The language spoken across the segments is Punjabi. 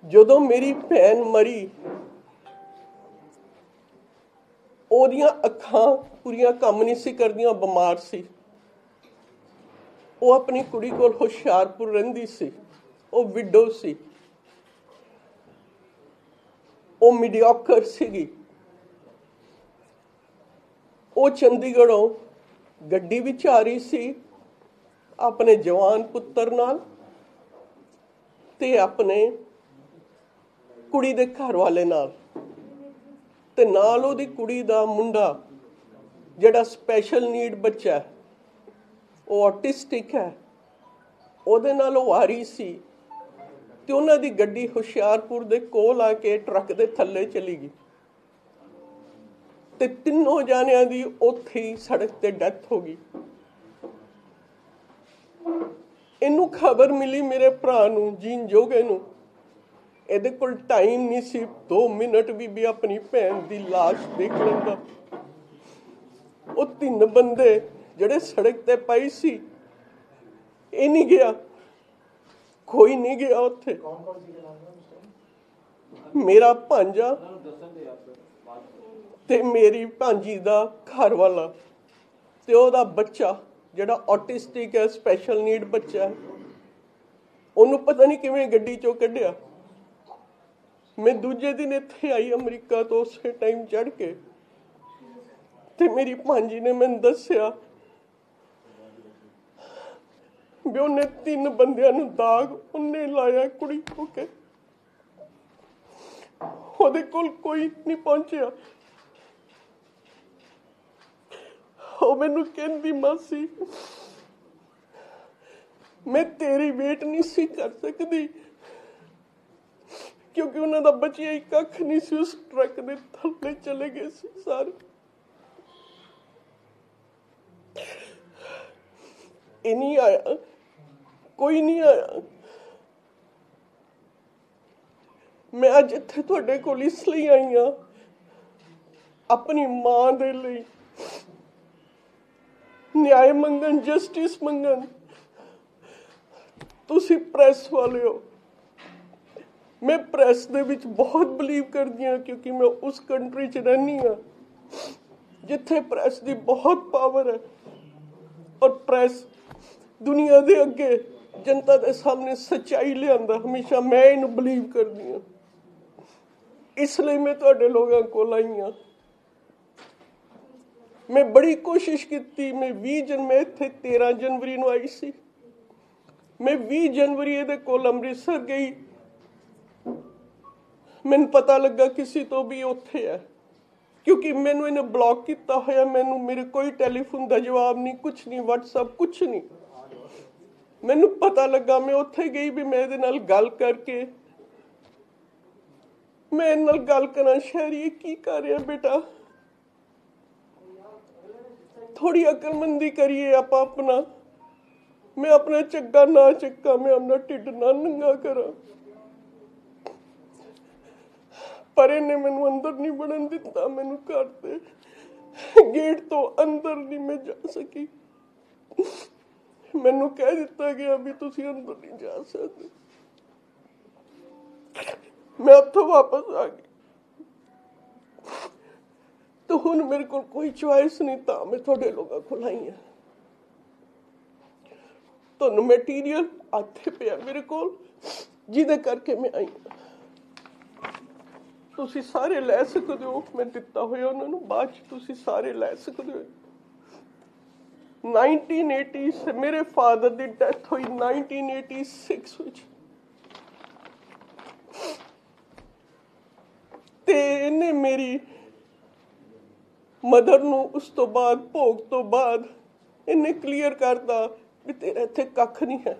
ਜਦੋਂ ਮੇਰੀ ਭੈਣ ਮਰੀ, ਉਹਦੀਆਂ ਅੱਖਾਂ ਪੂਰੀਆਂ ਕੰਮ ਨਹੀਂ ਸੀ ਕਰਦੀਆਂ, ਬਿਮਾਰ ਸੀ। ਉਹ ਆਪਣੀ ਕੁੜੀ ਕੋਲ ਹੁਸ਼ਿਆਰਪੁਰ ਰਹਿੰਦੀ ਸੀ। ਉਹ ਵਿਡੋ ਸੀ, ਉਹ ਮੀਡੀਓਕਰ ਸੀਗੀ। ਉਹ ਚੰਡੀਗੜ੍ਹੋਂ ਗੱਡੀ ਵਿੱਚ ਆ ਰਹੀ ਸੀ ਆਪਣੇ ਜਵਾਨ ਪੁੱਤਰ ਨਾਲ ਤੇ ਆਪਣੇ ਕੁੜੀ ਦੇ ਘਰ ਵਾਲੇ ਨਾਲ, ਤੇ ਨਾਲ ਉਹਦੀ ਕੁੜੀ ਦਾ ਮੁੰਡਾ ਜਿਹੜਾ ਸਪੈਸ਼ਲ ਨੀਡ ਬੱਚਾ ਹੈ, ਉਹ ਆਟਿਸਟਿਕ ਹੈ, ਉਹਦੇ ਨਾਲ ਉਹ ਆ ਰਹੀ ਸੀ। ਤੇ ਉਹਨਾਂ ਦੀ ਗੱਡੀ ਹੁਸ਼ਿਆਰਪੁਰ ਦੇ ਕੋਲ ਆ ਕੇ ਟਰੱਕ ਦੇ ਥੱਲੇ ਚਲੀ ਗਈ ਤੇ ਤਿੰਨੋਂ ਜਾਣਿਆਂ ਦੀ ਉੱਥੇ ਹੀ ਸੜਕ ਤੇ ਡੈਥ ਹੋ ਗਈ। ਇਹਨੂੰ ਖਬਰ ਮਿਲੀ ਮੇਰੇ ਭਰਾ ਨੂੰ, ਜੀਨ ਜੋਗੇ ਨੂੰ। ਇਹਦੇ ਕੋਲ ਟਾਈਮ ਨਹੀਂ ਸੀ 2 ਮਿੰਟ ਵੀ ਆਪਣੀ ਭੈਣ ਦੀ ਲਾਸ਼ ਦੇਖ ਲੈਂਦਾ। ਉਹ 3 ਬੰਦੇ ਜਿਹੜੇ ਸੜਕ ਤੇ ਪਏ ਸੀ, ਇਹ ਨਹੀਂ ਗਿਆ, ਕੋਈ ਨਹੀਂ ਗਿਆ ਉੱਥੇ। ਮੇਰਾ ਭਾਂਜਾ ਤੇ ਮੇਰੀ ਭਾਂਜੀ ਦਾ ਘਰ ਵਾਲਾ ਤੇ ਉਹਦਾ ਬੱਚਾ ਜਿਹੜਾ ਆਟਿਸਟਿਕ ਹੈ, ਸਪੈਸ਼ਲ ਨੀਡ ਬੱਚਾ ਹੈ। ਉਹਨੂੰ ਪਤਾ ਨਹੀਂ ਕਿਵੇਂ ਗੱਡੀ ਚੋਂ ਕੱਢਿਆ। ਮੈਂ ਦੂਜੇ ਦਿਨ ਇੱਥੇ ਆਈ ਅਮਰੀਕਾ ਤੋਂ, ਉਸੇ ਟਾਈਮ ਚੜ੍ਹ ਕੇ, ਤੇ ਮੇਰੀ ਭਾਂਜੀ ਨੇ ਮੈਨੂੰ ਦੱਸਿਆ ਵੀ ਉਹਨੇ 3 ਬੰਦਿਆਂ ਨੂੰ ਦਾਗ ਉਹਨੇ ਲਾਇਆ ਕੁੜੀ ਹੋ ਕੇ। ਉਹਦੇ ਕੋਲ ਕੋਈ ਨਹੀਂ ਪਹੁੰਚਿਆ। ਉਹ ਮੈਨੂੰ ਕਹਿੰਦੀ, ਮਾਸੀ ਮੈਂ ਤੇਰੀ ਵੇਟ ਨਹੀਂ ਸੀ ਕਰ ਸਕਦੀ, ਕਿਉਂਕਿ ਉਹਨਾਂ ਦਾ ਬਚਿਆ ਹੀ ਕੱਖ ਨਹੀਂ ਸੀ। ਉਸ ਟਰੱਕ ਦੇ ਥੱਲੇ ਚਲੇ ਗਏ ਸੀ ਸਾਰੇ। ਇਹ ਨਹੀਂ ਆਇਆ, ਕੋਈ ਨਹੀਂ ਆਇਆ। ਮੈਂ ਅੱਜ ਇੱਥੇ ਤੁਹਾਡੇ ਕੋਲ ਇਸ ਲਈ ਆਈ ਹਾਂ, ਆਪਣੀ ਮਾਂ ਦੇ ਲਈ ਨਿਆਂ ਮੰਗਣ, ਜਸਟਿਸ ਮੰਗਣ। ਤੁਸੀਂ ਪ੍ਰੈਸ ਵਾਲੇ ਹੋ, ਮੈਂ ਪ੍ਰੈਸ ਦੇ ਵਿੱਚ ਬਹੁਤ ਬਿਲੀਵ ਕਰਦੀ ਹਾਂ, ਕਿਉਂਕਿ ਮੈਂ ਉਸ ਕੰਟਰੀ 'ਚ ਰਹਿੰਦੀ ਹਾਂ ਜਿੱਥੇ ਪ੍ਰੈਸ ਦੀ ਬਹੁਤ ਪਾਵਰ ਹੈ। ਔਰ ਪ੍ਰੈਸ ਦੁਨੀਆ ਦੇ ਅੱਗੇ, ਜਨਤਾ ਦੇ ਸਾਹਮਣੇ ਸੱਚਾਈ ਲਿਆਂਦਾ। ਹਮੇਸ਼ਾ ਮੈਂ ਇਹਨੂੰ ਬਿਲੀਵ ਕਰਦੀ ਹਾਂ, ਇਸ ਲਈ ਮੈਂ ਤੁਹਾਡੇ ਲੋਕਾਂ ਕੋਲ ਆਈ ਹਾਂ। ਮੈਂ ਬੜੀ ਕੋਸ਼ਿਸ਼ ਕੀਤੀ। ਮੈਂ ਇੱਥੇ 13 ਜਨਵਰੀ ਨੂੰ ਆਈ ਸੀ। ਮੈਂ 20 ਜਨਵਰੀ ਇਹਦੇ ਕੋਲ ਅੰਮ੍ਰਿਤਸਰ ਗਈ। ਮੈਨੂੰ ਪਤਾ ਲੱਗਾ ਕਿਸੇ ਤੋਂ ਵੀ ਉੱਥੇ ਹੈ, ਕਿਉਂਕਿ ਮੈਨੂੰ ਇਹਨੇ ਬਲੌਕ ਕੀਤਾ ਹੋਇਆ। ਮੇਰੇ ਕੋਈ ਟੈਲੀਫੋਨ ਦਾ ਜਵਾਬ ਨਹੀਂ, ਕੁਛ ਨਹੀਂ, ਵਟਸਐਪ ਕੁਛ ਨਹੀਂ। ਮੈਨੂੰ ਪਤਾ ਲੱਗਾ, ਮੈਂ ਉੱਥੇ ਗਈ ਵੀ ਮੈਂ ਇਹਦੇ ਨਾਲ ਗੱਲ ਕਰਕੇ, ਮੈਂ ਇਹਦੇ ਨਾਲ ਗੱਲ ਕਰਾਂ, ਸ਼ਹਿਰੀ ਕੀ ਕਰ ਰਿਹਾ ਬੇਟਾ, ਥੋੜੀ ਅਕਲਮੰਦੀ ਕਰੀਏ ਆਪਾਂ ਆਪਣਾ। ਮੈਂ ਆਪਣਾ ਚੱਗਾ ਨਾ ਚੱਕਾ, ਮੈਂ ਆਪਣਾ ਢਿੱਡ ਨਾ ਨੰਗਾ ਕਰਾਂ। ਪਰ ਇਹਨੇ ਮੈਨੂੰ ਅੰਦਰ ਨਹੀਂ ਵੜਨ ਦਿੱਤਾ। ਮੈਨੂੰ ਘਰ ਦੇ ਗੇਟ ਤੋਂ ਅੰਦਰ ਨਹੀਂ ਮੈਂ ਜਾ ਸਕੀ। ਮੈਨੂੰ ਕਹਿ ਦਿੱਤਾ ਗਿਆ ਵੀ ਤੁਸੀਂ ਅੰਦਰ ਨਹੀਂ ਜਾ ਸਕਦੇ। ਮੈਂ ਉੱਥੋਂ ਵਾਪਸ ਆ ਗਈ। ਤੇ ਹੁਣ ਮੇਰੇ ਕੋਲ ਕੋਈ ਚੁਆਇਸ ਨਹੀਂ, ਤਾਂ ਮੈਂ ਤੁਹਾਡੇ ਲੋਕਾਂ ਕੋਲ ਆਈ ਹਾਂ। ਤੁਹਾਨੂੰ ਮੈਟੀਰੀਅਲ ਇੱਥੇ ਪਿਆ ਮੇਰੇ ਕੋਲ, ਜਿਹਦੇ ਕਰਕੇ ਮੈਂ ਆਈ ਹਾਂ। ਤੁਸੀਂ ਸਾਰੇ ਲੈ ਸਕਦੇ ਹੋ, ਮੈਂ ਦਿੱਤਾ ਹੋਇਆ ਉਹਨਾਂ ਨੂੰ, ਬਾਅਦ 'ਚ ਤੁਸੀਂ ਸਾਰੇ ਲੈ ਸਕਦੇ ਹੋ। 1980 ਮੇਰੇ ਫਾਦਰ ਦੀ ਡੈਥ ਹੋਈ 1986 ਵਿੱਚ, ਤੇ ਇਹਨੇ ਮੇਰੀ ਮਦਰ ਨੂੰ ਉਸ ਤੋਂ ਬਾਅਦ, ਭੋਗ ਤੋਂ ਬਾਅਦ, ਇਹਨੇ ਕਲੀਅਰ ਕਰਤਾ ਵੀ ਤੇਰਾ ਇੱਥੇ ਕੱਖ ਨਹੀਂ ਹੈ,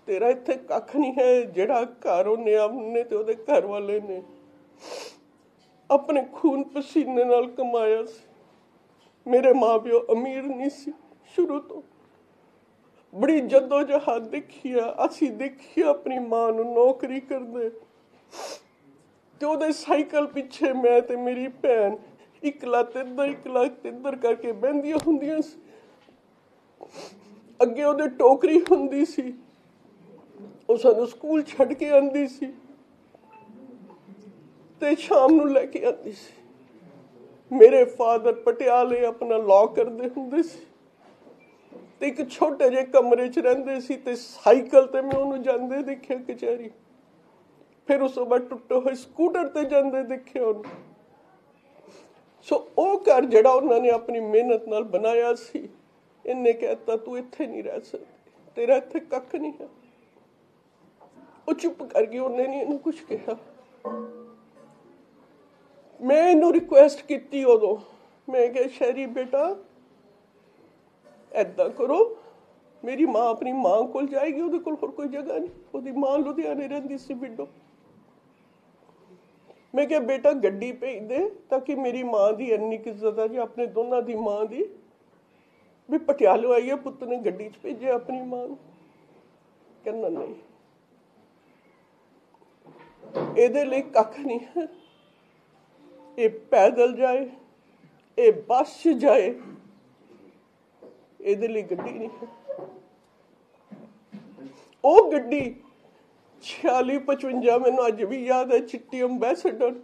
ਤੇਰਾ ਇੱਥੇ ਕੱਖ ਨਹੀਂ ਹੈ। ਜਿਹੜਾ ਘਰ ਉਹਨੇ ਆਪਣੇ ਤੇ ਉਹਦੇ ਘਰ ਵਾਲੇ ਨੇ ਆਪਣੇ ਖੂਨ ਪਸੀਨੇ ਨਾਲ ਕਮਾਇਆ ਸੀ। ਮੇਰੇ ਮਾਂ ਪਿਓ ਅਮੀਰ ਨਹੀਂ ਸੀ ਸ਼ੁਰੂ ਤੋਂ। ਬੜੀ ਜੱਦੋ-ਜਹਿਦ ਦੇਖੀ ਆ ਅਸੀਂ, ਦੇਖੀ ਆਪਣੀ ਮਾਂ ਨੂੰ ਨੌਕਰੀ ਕਰਦੇ, ਤੇ ਉਹਦੇ ਸਾਈਕਲ ਪਿੱਛੇ ਮੈਂ ਤੇ ਮੇਰੀ ਭੈਣ ਇੱਕ ਲੱਤ ਇੱਧਰ ਕਰਕੇ ਬਹਿੰਦੀਆਂ ਹੁੰਦੀਆਂ ਸੀ। ਅੱਗੇ ਉਹਦੇ ਟੋਕਰੀ ਹੁੰਦੀ ਸੀ, ਉਹ ਸਾਨੂੰ ਸਕੂਲ ਛੱਡ ਕੇ ਆਉਂਦੀ ਸੀ ਤੇ ਸ਼ਾਮ ਨੂੰ ਲੈ ਕੇ ਆਉਂਦੀ ਸੀ। ਮੇਰੇ ਫਾਦਰ ਪਟਿਆਲੇ ਆਪਣਾ ਲਾਅ ਕਰਦੇ ਹੁੰਦੇ ਸੀ ਤੇ ਇੱਕ ਛੋਟੇ ਜਿਹੇ ਕਮਰੇ 'ਚ ਰਹਿੰਦੇ ਸੀ ਤੇ ਸਾਈਕਲ ਤੇ ਮੈਂ ਉਹਨੂੰ ਜਾਂਦੇ ਦੇਖਿਆ ਕਚਹਿਰੀ। ਫਿਰ ਉਸ ਤੋਂ ਬਾਅਦ ਟੁੱਟੇ ਹੋਏ ਸਕੂਟਰ ਤੇ ਜਾਂਦੇ ਦੇਖਿਆ ਉਹਨੂੰ। ਸੋ ਉਹ ਘਰ ਜਿਹੜਾ ਉਹਨਾਂ ਨੇ ਆਪਣੀ ਮਿਹਨਤ ਨਾਲ ਬਣਾਇਆ ਸੀ, ਇਹਨੇ ਕਹਿਤਾ ਤੂੰ ਇੱਥੇ ਨਹੀਂ ਰਹਿ ਸਕਦੀ, ਤੇਰਾ ਇੱਥੇ ਕੱਖ ਨਹੀਂ ਹੈ। ਉਹ ਚੁੱਪ ਕਰ ਗਈ, ਉਹਨੇ ਨਹੀਂ ਇਹਨੂੰ ਕੁਛ ਕਿਹਾ। ਮੈਂ ਇਹਨੂੰ ਰਿਕੁਐਸਟ ਕੀਤੀ ਉਦੋਂ, ਮੈਂ ਕਿਹਾ ਸ਼ਹਿਰੀ ਬੇਟਾ ਏਦਾਂ ਕਰੋ, ਮੇਰੀ ਮਾਂ ਆਪਣੀ ਮਾਂ ਕੋਲ ਜਾਏਗੀ, ਉਹਦੇ ਕੋਲ ਹੋਰ ਕੋਈ ਜਗ੍ਹਾ ਨਹੀਂ। ਉਹਦੀ ਮਾਂ ਲੁਧਿਆਣੇ ਰਹਿੰਦੀ ਸੀ ਬਿੱਡੋ। ਮੈਂ ਕਿਹਾ ਬੇਟਾ ਗੱਡੀ ਭੇਜ ਦੇ ਤਾਂ ਕਿ ਮੇਰੀ ਮਾਂ ਦੀ ਇੰਨੀ ਇੱਜ਼ਤ ਆ ਜੀ, ਆਪਣੇ ਦੋਨਾਂ ਦੀ ਮਾਂ ਦੀ, ਵੀ ਪਟਿਆਲੇ ਆਈ ਹੈ, ਪੁੱਤ ਨੇ ਗੱਡੀ 'ਚ ਭੇਜਿਆ ਆਪਣੀ ਮਾਂ ਨੂੰ। ਕਹਿੰਦਾ ਨਹੀਂ, ਇਹਦੇ ਲਈ ਕੱਖ ਨਹੀਂ ਹੈ, ਇਹ ਪੈਦਲ ਜਾਏ, ਇਹ ਬੱਸ 'ਚ ਜਾਏ, ਇਹਦੇ ਲਈ ਗੱਡੀ ਨਹੀਂ ਹੈ। ਉਹ ਗੱਡੀ 4655 ਮੈਨੂੰ ਅੱਜ ਵੀ ਯਾਦ ਹੈ, ਚਿੱਟੀ ਅੰਬੈਸਡਰ,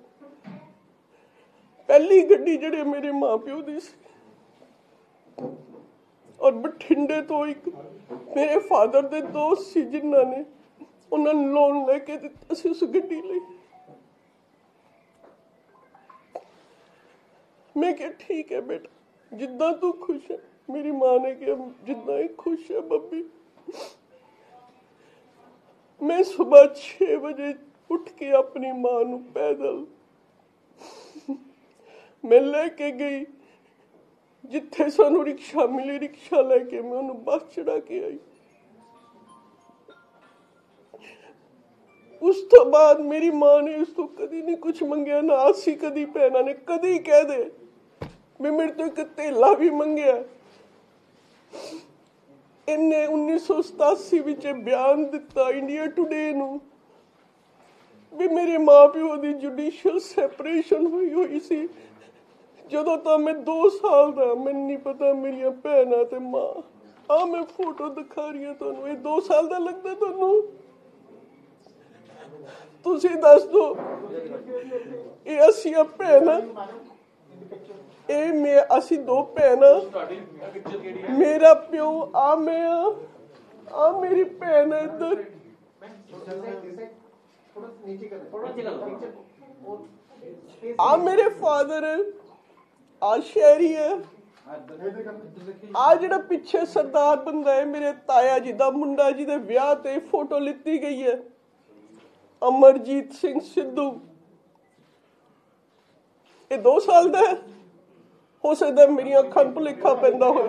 ਪਹਿਲੀ ਗੱਡੀ ਜਿਹੜੇ ਮੇਰੇ ਮਾਂ ਪਿਓ ਦੀ ਸੀ। ਔਰ ਬਠਿੰਡੇ ਤੋਂ ਇੱਕ ਮੇਰੇ ਫਾਦਰ ਦੇ ਦੋਸਤ ਸੀ ਜਿਨ੍ਹਾਂ ਨੇ ਉਹਨਾਂ ਨੂੰ ਲੋਨ ਲੈ ਕੇ ਦਿੱਤਾ ਸੀ ਉਸ ਗੱਡੀ ਲਈ। ਮੈਂ ਕਿਹਾ ਠੀਕ ਹੈ ਬੇਟਾ, ਜਿੱਦਾਂ ਤੂੰ ਖੁਸ਼ ਹੈ। ਮੇਰੀ ਮਾਂ ਨੇ ਕਿਹਾ ਜਿੱਦਾਂ ਹੀ ਖੁਸ਼ ਹੈ ਬੱਬੀ। ਮੈਂ ਸੁਬਹ 6 ਵਜੇ ਉੱਠ ਕੇ ਆਪਣੀ ਮਾਂ ਨੂੰ ਪੈਦਲ ਮੈਂ ਲੈ ਕੇ ਗਈ, ਜਿੱਥੇ ਸਾਨੂੰ ਰਿਕਸ਼ਾ ਮਿਲੀ, ਰਿਕਸ਼ਾ ਲੈ ਕੇ ਮੈਂ ਉਹਨੂੰ ਬੱਸ ਚੜਾ ਕੇ ਆਈ। ਉਸ ਤੋਂ ਬਾਅਦ ਮੇਰੀ ਮਾਂ ਨੇ ਉਸ ਤੋਂ ਕਦੀ ਨਹੀਂ ਕੁਛ ਮੰਗਿਆ, ਨਾ ਅਸੀਂ ਕਦੀ ਭੈਣਾਂ ਨੇ ਕਦੀ ਕਹਿ ਦੇ ਵੀ ਮੇਰੇ ਤੋਂ ਇੱਕ ਧੇਲਾ ਵੀ ਮੰਗਿਆ। ਇਹਨੇ 1987 ਵਿੱਚ ਬਿਆਨ ਦਿੱਤਾ ਇੰਡੀਆ ਟੁਡੇ ਨੂੰ ਵੀ ਮੇਰੇ ਮਾਂ ਪਿਓ ਦੀ ਜੁਡੀਸ਼ੀਅਲ ਸੈਪਰੇਸ਼ਨ ਹੋਈ ਸੀ ਜਦੋਂ ਤਾਂ ਮੈਂ 2 ਸਾਲ ਦਾ। ਮੈਨੂੰ ਨਹੀਂ ਪਤਾ ਮੇਰੀਆਂ ਭੈਣਾਂ ਤੇ ਮਾਂ, ਆ ਮੈਂ ਫੋਟੋ ਦਿਖਾ ਰਹੀ ਹਾਂ ਤੁਹਾਨੂੰ, ਇਹ 2 ਸਾਲ ਦਾ ਲੱਗਦਾ ਤੁਹਾਨੂੰ? ਤੁਸੀਂ ਦੱਸ ਦਿਓ। ਇਹ ਅਸੀਂ ਭੈਣਾਂ, ਇਹ ਅਸੀਂ 2 ਭੈਣਾਂ, ਮੇਰਾ ਪਿਓ, ਆ ਮੈਂ ਆ ਮੇਰੀ ਭੈਣ ਇੱਧਰ, ਆ ਮੇਰੇ ਫਾਦਰ, ਆ ਸ਼ਹਿਰੀ ਹੈ, ਆ ਜਿਹੜਾ ਪਿੱਛੇ ਸਰਦਾਰ ਬੰਦਾ ਹੈ ਮੇਰੇ ਤਾਇਆ ਜੀ ਦਾ ਮੁੰਡਾ, ਜਿਹਦੇ ਵਿਆਹ ਤੇ ਫੋਟੋ ਲਿੱਤੀ ਗਈ ਹੈ, ਅਮਰਜੀਤ ਸਿੰਘ ਸਿੱਧੂ। ਇਹ 2 ਸਾਲ ਦਾ ਹੈ। ਹੋ ਸਕਦਾ ਮੇਰੀਆਂ ਅੱਖਾਂ ਨੂੰ ਭੁਲੇਖਾ ਪੈਂਦਾ ਹੋਵੇ।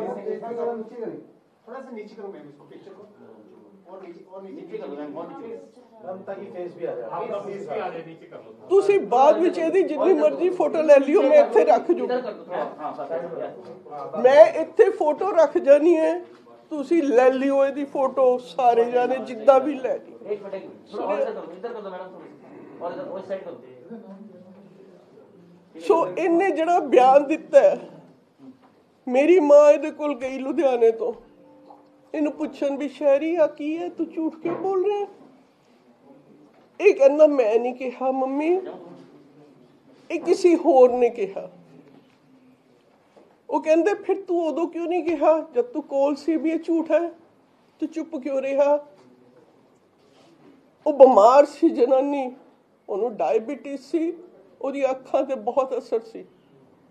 ਤੁਸੀਂ ਬਾਅਦ ਵਿੱਚ ਇਹਦੀ ਜਿੰਨੀ ਮਰਜ਼ੀ ਫੋਟੋ ਲੈ ਲਿਓ, ਮੈਂ ਇੱਥੇ ਰੱਖ ਜੂ, ਮੈਂ ਇੱਥੇ ਫੋਟੋ ਰੱਖ ਜਾਣੀ ਹੈ, ਤੁਸੀਂ ਲੈ ਲਿਓ ਇਹਦੀ ਫੋਟੋ ਸਾਰੇ ਜਾਣੇ ਜਿੱਦਾਂ ਵੀ ਲੈ ਲਿਓ। ਸੋ ਇਹਨੇ ਜਿਹੜਾ ਬਿਆਨ ਦਿੱਤਾ, ਮੇਰੀ ਮਾਂ ਇਹਦੇ ਕੋਲ ਗਈ ਲੁਧਿਆਣੇ ਤੋਂ, ਇਹਨੂੰ ਪੁੱਛਣ ਵੀ ਸ਼ਹਿਰੀ ਆ ਕੀ ਹੈ, ਤੂੰ ਝੂਠ ਕਿਉਂ ਬੋਲ ਰਿਹਾ? ਇਹ ਕਹਿੰਦਾ ਮੈਂ ਨਹੀਂ ਕਿਹਾ ਮੰਮੀ, ਇਹ ਕਿਸੇ ਹੋਰ ਨੇ ਕਿਹਾ। ਉਹ ਕਹਿੰਦੇ ਫਿਰ ਤੂੰ ਉਦੋਂ ਕਿਉਂ ਨਹੀਂ ਕਿਹਾ ਜਦ ਤੂੰ ਕੋਲ ਸੀ ਵੀ ਇਹ ਝੂਠ ਹੈ, ਤੂੰ ਚੁੱਪ ਕਿਉਂ ਰਿਹਾ? ਉਹ ਬਿਮਾਰ ਸੀ ਜਨਾਨੀ, ਉਹਨੂੰ ਡਾਇਬੀਟੀਜ਼ ਸੀ, ਉਹਦੀ ਅੱਖਾਂ ਤੇ ਬਹੁਤ ਅਸਰ ਸੀ,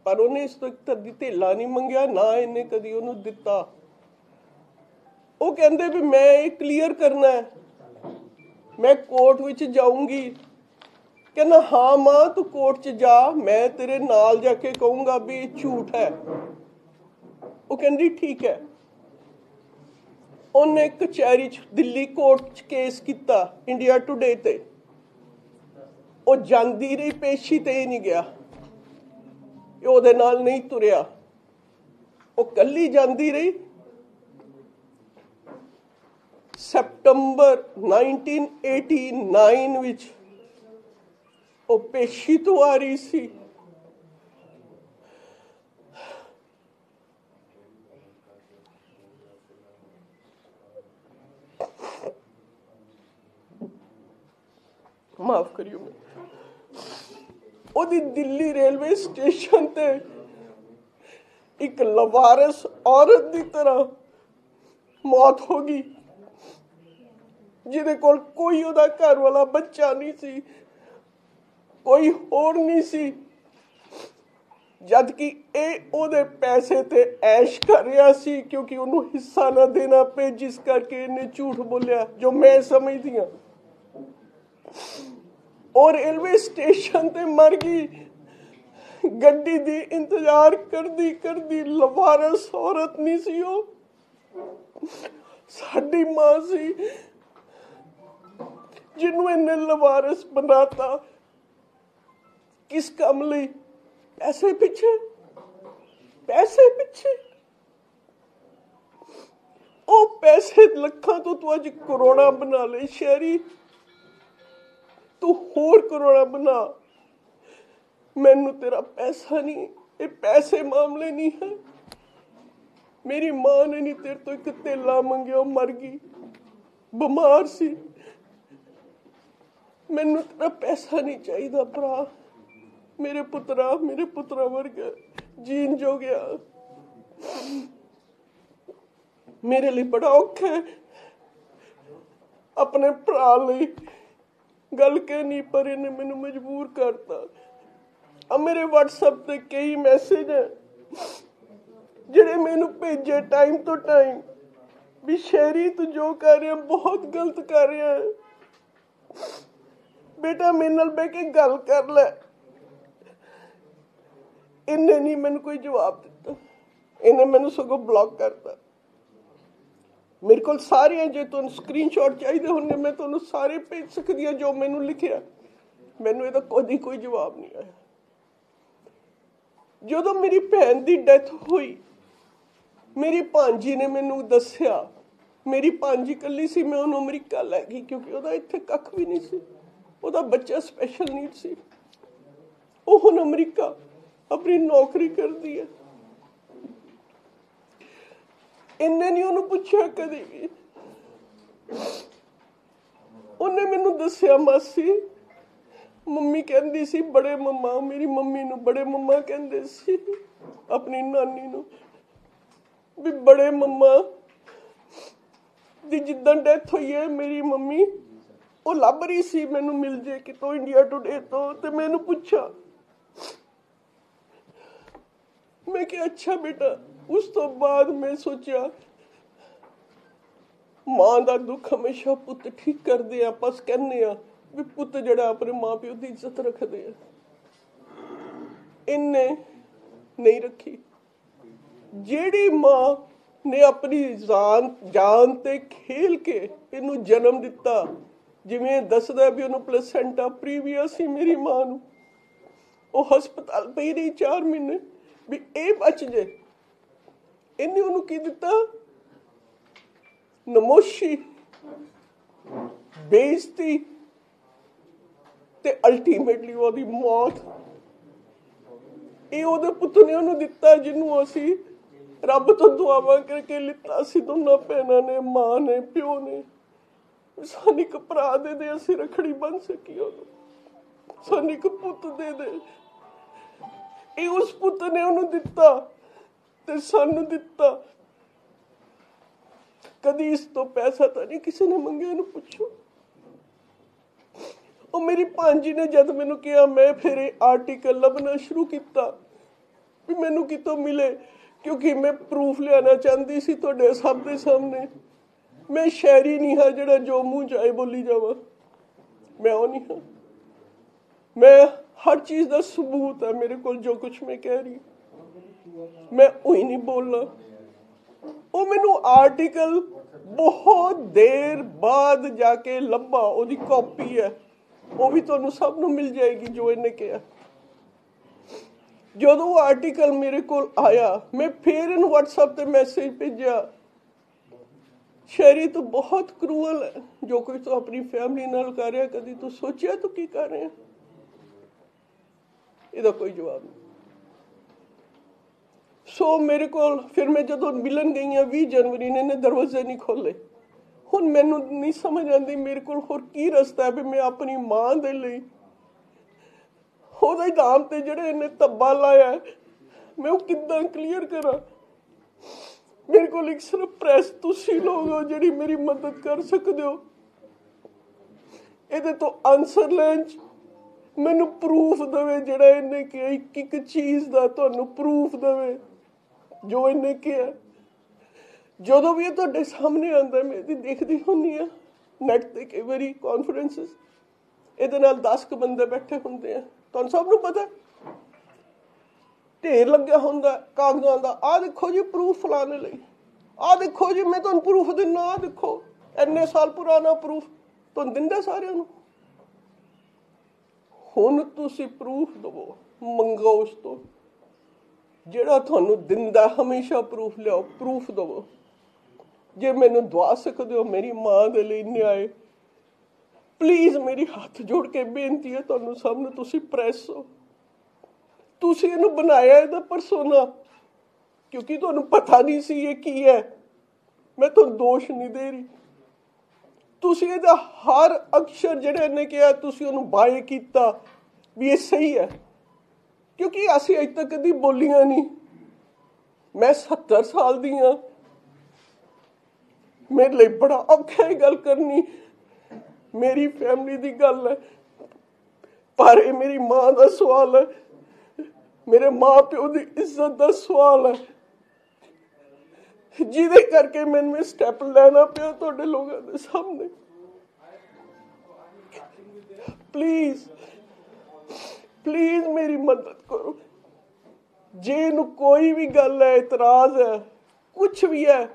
ਪਰ ਉਹਨੇ ਇਸ ਤੋਂ ਕਦੀ ਧੇਲਾ ਨਹੀਂ ਮੰਗਿਆ, ਨਾ ਇਹਨੇ ਕਦੀ ਉਹਨੂੰ ਦਿੱਤਾ। ਉਹ ਕਹਿੰਦੇ ਵੀ ਮੈਂ ਇਹ ਕਲੀਅਰ ਕਰਨਾ ਹੈ, ਮੈਂ ਕੋਰਟ ਵਿੱਚ ਜਾਊਂਗੀ। ਕਹਿੰਦਾ ਹਾਂ ਮਾਂ ਤੂੰ ਕੋਰਟ 'ਚ ਜਾ, ਮੈਂ ਤੇਰੇ ਨਾਲ ਜਾ ਕੇ ਕਹੂੰਗਾ ਵੀ ਇਹ ਝੂਠ ਹੈ। ਉਹ ਕਹਿੰਦੀ ਠੀਕ ਹੈ। ਉਹਨੇ ਕਚਹਿਰੀ 'ਚ ਦਿੱਲੀ ਕੋਰਟ 'ਚ ਕੇਸ ਕੀਤਾ ਇੰਡੀਆ ਟੁਡੇ ਤੇ। ਉਹ ਜਾਂਦੀ ਰਹੀ ਪੇਸ਼ੀ ਤੇ, ਨਹੀਂ ਗਿਆ, ਉਹਦੇ ਨਾਲ ਨਹੀਂ ਤੁਰਿਆ, ਉਹ ਕੱਲੀ ਜਾਂਦੀ ਰਹੀ। ਸਤੰਬਰ 1989 ਵਿੱਚ ਉਹ ਪੇਸ਼ੀ ਤੋਂ ਆ ਰਹੀ ਸੀ। माफ करियो ओदी दिल्ली रेलवे स्टेशन ते एक लवारस औरत की तरह मौत हो गई, जिहदे कोल कोई ओदा घर वाला बच्चा नहीं सी, कोई होर नहीं सी, जबकि ओदे पैसे ते ऐश कर रहा सी क्योंकि उन्हों हिस्सा ना देना पे, जिस करके इन्हें झूठ बोलिया जो मैं समझदी हां। और रेलवे स्टेशन ते मर गई, गड्डी दी इंतजार करदी करदी। लवारस औरत नहीं सी ओ, साडी मां सी जिन्हों इन्हें लवारस बनाता। किस काम लई? पैसे पिछे, पैसे पिछे। ओ पैसे लखां तो तू अज करोड़ा बना ले शहरी, तू होर करोड़ा बना। मैनू तेरा पैसा नहीं, ये पैसे मामले नहीं है। मेरी मां ने नहीं तेरे तो एक तेला मंगया, मर गई, बीमार सी। मैनू तेरा पैसा नहीं चाहिए भरा, मेरे पुत्रा वर्गा जीन जो गया। मेरे लिए बड़ा औखा है अपने भरा लिए गल कहनी, पर इन्हें मैनू मजबूर करता। अब मेरे व्हाट्सएप पे कई मैसेज है जिहड़े मैनू भेजे टाइम तो टाइम भी शहरी तू जो कर रहा बहुत गलत कर रहा है, बेटा मेरे नाल बैठ के गल कर ले। इन्हें नहीं मैनू कोई जवाब दिता, इन्हें मैनू सगों ब्लॉक करता। मेरे को सारे जो तुम स्क्रीनशॉट चाहिए होंगे मैं तुम्हें सारे भेज सकती हूँ जो मैनू लिखिया। मैनू ਇਹਦਾ कोई जवाब नहीं आया। ਜਦੋਂ मेरी भैन की डेथ हुई, मेरी भांजी ने मैनू दसिया, मेरी भांजी कली सी, मैं उन्होंने अमरीका लै गई क्योंकि ਉਹਦਾ ਇੱਥੇ ਕੱਖ भी नहीं सी, ਉਹਦਾ बच्चा स्पैशल नीड सी। ਉਹ ਹੁਣ अमरीका अपनी नौकरी करती है। इन्हें नहीं उन्होंने पूछा कभी भी। उन्हें मैनू दसिया मासी मम्मी कहती सी बड़े मम्मा, मेरी मम्मी नू बड़े मम्मा कहते सी अपनी नानी नू भी बड़े मम्मा दी जिद्दां डेथ हुई है मेरी मम्मी वो लभ रही सी मैनू मिल जे कितों इंडिया टुडे तो मैनू पूछा। मैं क्या अच्छा बेटा। उस तो बाद मैं सोचा मां का दुख हमेशा पुत ठीक करते हैं, बस कहने भी पुत जड़ा अपने मां प्यो की इज्जत रखते हैं, इन्हें नहीं रखी। जेड़ी मां ने अपनी जान ते खेल के इनू जन्म दिता, जिवें दसदा भी उन्होंने प्लेसेंटा प्रीवियस ही मेरी मां नू, वो हस्पताल पई रही 4 महीने भी ए बच जे। इन्हें उन्होंने की दिता? नमोशी, बेइज्जती ते अल्टीमेटली ओदी मौत। ये ओदे पुत्त ने उन्होंने दिता जिन्हों असी रब तो दुआवां करके लिता सी, दोनों भैनों ने, मां ने, प्यो ने। सानू एक भरा दे दे, असी रखड़ी बन सकी, सानू एक पुत्त दे दे। ये उस पुत्त ने उन्होंने दिता ते सानू दिता। कदी इस तो पैसा तो नहीं किसी ने मंगे, इन्हू पूछो। और मेरी भांजी ने जब मैनू कहा, मैं फिर आर्टिकल लभना शुरू किया भी मैनू कितों मिले, क्योंकि मैं प्रूफ लियाना चाहती सी तुहाडे सब दे सामने। मैं शहरी नहीं हाँ जिहड़ा जो मुंह चाहे बोली जावा, मैं वो नहीं हाँ। मैं हर चीज़ का सबूत है मेरे को, जो कुछ मैं कह रही मैं वही नहीं बोलना। वो मैनू आर्टिकल बहुत देर बाद जाके लभा, ओदी कॉपी है, वो भी तुहानू सब नू मिल जाएगी जो इन्हें कहा। जो वो आर्टिकल मेरे को आया, मैं फिर इन व्हाट्सएप पे मैसेज भेजा, शहरी तो बहुत क्रूअल है, जो कुछ तो अपनी फैमिली नाल कर रहा, कभी तो सोचा तो की कर रहे हैं? इसका कोई जवाब नहीं। सो मेरे को फिर मैं जो मिलन गई 20 जनवरी ने दरवाजे नहीं खोले, ਹੁਣ ਮੈਨੂੰ ਨਹੀਂ ਸਮਝ ਆਉਂਦੀ ਮੇਰੇ ਕੋਲ ਹੋਰ ਕੀ ਰਸਤਾ ਹੈ ਵੀ ਮੈਂ ਆਪਣੀ ਮਾਂ ਦੇ ਲਈ ਉਹਦੇ ਨਾਮ ਤੇ ਜਿਹੜੇ ਇਹਨੇ ਧੱਬਾ ਲਾਇਆ ਮੈਂ ਉਹ ਕਿੱਦਾਂ ਕਲੀਅਰ ਕਰਾਂ। ਮੇਰੇ ਕੋਲ ਇੱਕ ਸਿਰਫ ਪ੍ਰੈਸ ਤੁਸੀਂ ਲੋਕ ਹੋ ਜਿਹੜੀ ਮੇਰੀ ਮਦਦ ਕਰ ਸਕਦੇ ਹੋ ਇਹਦੇ ਤੋਂ ਆਨਸਰ ਲੈਣ ਚ। ਮੈਨੂੰ ਪ੍ਰੂਫ ਦੇਵੇ ਜਿਹੜਾ ਇਹਨੇ ਕਿਹਾ, ਇੱਕ ਇੱਕ ਚੀਜ਼ ਦਾ ਤੁਹਾਨੂੰ ਪ੍ਰੂਫ ਦੇਵੇ ਜੋ ਇਹਨੇ ਕਿਹਾ। ਜਦੋਂ ਵੀ ਇਹ ਤੁਹਾਡੇ ਸਾਹਮਣੇ ਆਉਂਦਾ ਮੈਂ ਇਹਦੀ ਦੇਖਦੀ ਹੁੰਦੀ ਹਾਂ ਨੈਟ ਤੇ ਕਈ ਵਾਰੀ ਕਾਨਫਰੰਸਿਸ, ਇਹਦੇ ਨਾਲ 10 ਕੁ ਬੰਦੇ ਬੈਠੇ ਹੁੰਦੇ ਆ, ਤੁਹਾਨੂੰ ਸਭ ਨੂੰ ਪਤਾ ਢੇਰ ਲੱਗਿਆ ਹੁੰਦਾ ਕਾਗਜ਼ਾਂ ਦਾ। ਆਹ ਦੇਖੋ ਜੀ ਪ੍ਰੂਫ ਫਲਾਣੇ ਲਈ, ਆਹ ਦੇਖੋ ਜੀ ਮੈਂ ਤੁਹਾਨੂੰ ਪ੍ਰੂਫ ਦਿੰਦਾ, ਆਹ ਦੇਖੋ ਇੰਨੇ ਸਾਲ ਪੁਰਾਣਾ ਪ੍ਰੂਫ ਤੁਹਾਨੂੰ ਦਿੰਦਾ ਸਾਰਿਆਂ ਨੂੰ। ਹੁਣ ਤੁਸੀਂ ਪ੍ਰੂਫ ਦਵੋ, ਮੰਗੋ ਉਸ ਤੋਂ ਜਿਹੜਾ ਤੁਹਾਨੂੰ ਦਿੰਦਾ ਹਮੇਸ਼ਾ ਪ੍ਰੂਫ ਲਿਆਓ, ਪ੍ਰੂਫ ਦਵੋ। ਜੇ ਮੈਨੂੰ ਦਵਾ ਸਕਦੇ ਹੋ ਮੇਰੀ ਮਾਂ ਦੇ ਲਈ ਨਿਆਏ, ਪਲੀਜ਼ ਮੇਰੀ ਹੱਥ ਜੋੜ ਕੇ ਬੇਨਤੀ ਹੈ ਤੁਹਾਨੂੰ ਸਭ ਨੂੰ, ਤੁਸੀਂ ਪ੍ਰੈਸ ਹੋ, ਤੁਸੀਂ ਇਹਨੂੰ ਬਣਾਇਆ ਇਹਦਾ ਪਰਸੋਨਾ ਕਿਉਂਕਿ ਤੁਹਾਨੂੰ ਪਤਾ ਨਹੀਂ ਸੀ ਇਹ ਕੀ ਹੈ। ਮੈਂ ਤੁਹਾਨੂੰ ਦੋਸ਼ ਨਹੀਂ ਦੇ ਰਹੀ, ਤੁਸੀਂ ਇਹਦਾ ਹਰ ਅਕਸ਼ਰ ਜਿਹੜੇ ਇਹਨੇ ਕਿਹਾ ਤੁਸੀਂ ਉਹਨੂੰ ਬਾਏ ਕੀਤਾ ਵੀ ਇਹ ਸਹੀ ਹੈ, ਕਿਉਂਕਿ ਅਸੀਂ ਅੱਜ ਤੱਕ ਕਦੀ ਬੋਲੀਆਂ ਨਹੀਂ। ਮੈਂ 70 ਸਾਲ ਦੀ ਹਾਂ, ਮੇਰੇ ਲਈ ਬੜਾ ਔਖਾ ਹੈ ਗੱਲ ਕਰਨੀ, ਮੇਰੀ ਫੈਮਿਲੀ ਦੀ ਗੱਲ ਹੈ, ਪਰ ਇਹ ਮੇਰੀ ਮਾਂ ਦਾ ਸਵਾਲ ਹੈ, ਮੇਰੇ ਮਾਂ ਪਿਓ ਦੀ ਇੱਜ਼ਤ ਦਾ ਸਵਾਲ ਹੈ, ਜਿਹਦੇ ਕਰਕੇ ਮੈਨੂੰ ਇਹ ਸਟੈਪ ਲੈਣਾ ਪਿਆ ਤੁਹਾਡੇ ਲੋਕਾਂ ਦੇ ਸਾਹਮਣੇ। ਪਲੀਜ਼ ਪਲੀਜ਼ ਮੇਰੀ ਮਦਦ ਕਰੋ। ਜੇ ਇਹਨੂੰ ਕੋਈ ਵੀ ਗੱਲ ਹੈ, ਇਤਰਾਜ਼ ਹੈ, ਕੁਛ ਵੀ ਹੈ,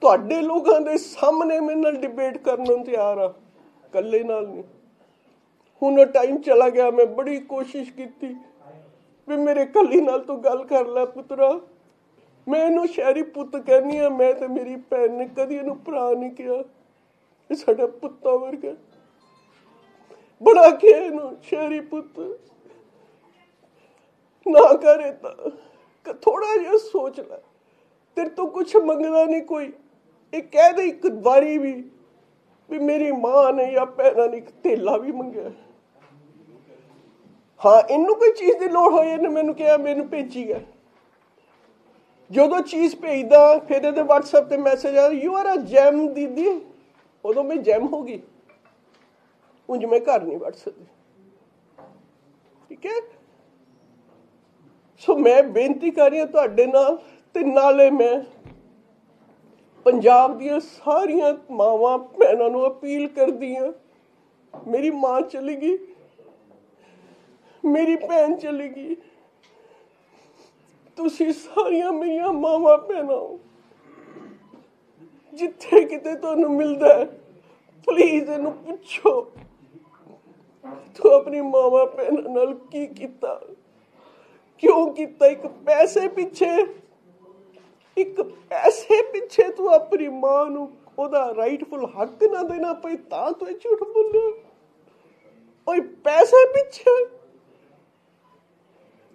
ਤੁਹਾਡੇ ਲੋਕਾਂ ਦੇ ਸਾਹਮਣੇ ਮੇਰੇ ਨਾਲ ਡਿਬੇਟ ਕਰਨ ਨੂੰ ਤਿਆਰ ਆ, ਇਕੱਲੇ ਨਾਲ ਨਹੀਂ। ਹੁਣ ਟਾਈਮ ਚਲਾ ਗਿਆ, ਮੈਂ ਬੜੀ ਕੋਸ਼ਿਸ਼ ਕੀਤੀ ਵੀ ਮੇਰੇ ਕੱਲੀ ਨਾਲ ਤੂੰ ਗੱਲ ਕਰ ਲੈ ਪੁੱਤਰਾ। ਮੈਂ ਇਹਨੂੰ ਸ਼ਹਿਰੀ ਪੁੱਤ ਕਹਿੰਦੀ ਹਾਂ, ਮੈਂ ਤੇ ਮੇਰੀ ਭੈਣ ਨੇ ਕਦੀ ਇਹਨੂੰ ਭਰਾ ਨਹੀਂ ਕਿਹਾ, ਇਹ ਸਾਡਾ ਪੁੱਤਾਂ ਵਰਗਾ। ਬੜਾ ਕਿਹਾ ਇਹਨੂੰ ਸ਼ਹਿਰੀ ਪੁੱਤ ਨਾ ਕਰੇ ਤਾਂ ਥੋੜਾ ਜਿਹਾ ਸੋਚ ਲੈ, ਤੇਰੇ ਤੋਂ ਕੁਛ ਮੰਗਦਾ ਨਹੀਂ ਕੋਈ। ਇਹ ਕਹਿ ਦੇ ਇੱਕ ਵਾਰੀ ਵੀ ਮੇਰੀ ਮਾਂ ਨੇ ਜਾਂ ਭੈਣਾਂ ਨੇ ਇੱਕ ਧੇਲਾ ਵੀ ਮੰਗਿਆ। ਹਾਂ, ਇਹਨੂੰ ਕੋਈ ਚੀਜ਼ ਦੀ ਲੋੜ ਹੋਈ ਇਹਨੇ ਮੈਨੂੰ ਕਿਹਾ, ਮੈਨੂੰ ਭੇਜੀ ਹੈ। ਜਦੋਂ ਚੀਜ਼ ਭੇਜਦਾ ਫਿਰ ਇਹਦੇ WhatsApp ਤੇ ਮੈਸੇਜ ਆ, ਯੂ ਆਰ ਅ ਜੈਮ ਦੀਦੀ। ਉਦੋਂ ਮੈਂ ਜੈਮ ਹੋ ਗਈ, ਉਂਝ ਮੈਂ ਘਰ ਨਹੀਂ ਵੜ ਸਕਦੀ। ਠੀਕ ਹੈ, ਸੋ ਮੈਂ ਬੇਨਤੀ ਕਰ ਰਹੀ ਹਾਂ ਤੁਹਾਡੇ ਨਾਲ, ਤੇ ਨਾਲੇ ਮੈਂ ਪੰਜਾਬ ਦੀਆਂ ਸਾਰੀਆਂ ਮਾਵਾਂ ਭੈਣਾਂ ਨੂੰ ਅਪੀਲ ਕਰਦੀ ਹਾਂ। ਮੇਰੀ ਮਾਂ ਚਲੀ ਗਈ, ਮੇਰੀ ਭੈਣ ਚਲੀ ਗਈ, ਤੁਸੀਂ ਸਾਰੀਆਂ ਮੇਰੀਆਂ ਮਾਵਾਂ ਭੈਣਾਂ ਹੋ। ਜਿੱਥੇ ਕਿਤੇ ਤੁਹਾਨੂੰ ਮਿਲਦਾ ਹੈ ਪਲੀਜ਼ ਇਹਨੂੰ ਪੁੱਛੋ ਤੂੰ ਆਪਣੀ ਮਾਵਾਂ ਭੈਣਾਂ ਨਾਲ ਕੀ ਕੀਤਾ, ਕਿਉਂ ਕੀਤਾ। ਇੱਕ ਪੈਸੇ ਪਿੱਛੇ ਤੂੰ ਆਪਣੀ ਮਾਂ ਨੂੰ ਉਹਦਾ ਰਾਈਟਫੁਲ ਹੱਕ ਨਾ ਦੇਣਾ ਪਈ ਤਾਂ ਤੂੰ ਇਹ ਝੂਠ ਬੋਲਿਆ। ਉਹ ਪੈਸੇ ਪਿੱਛੇ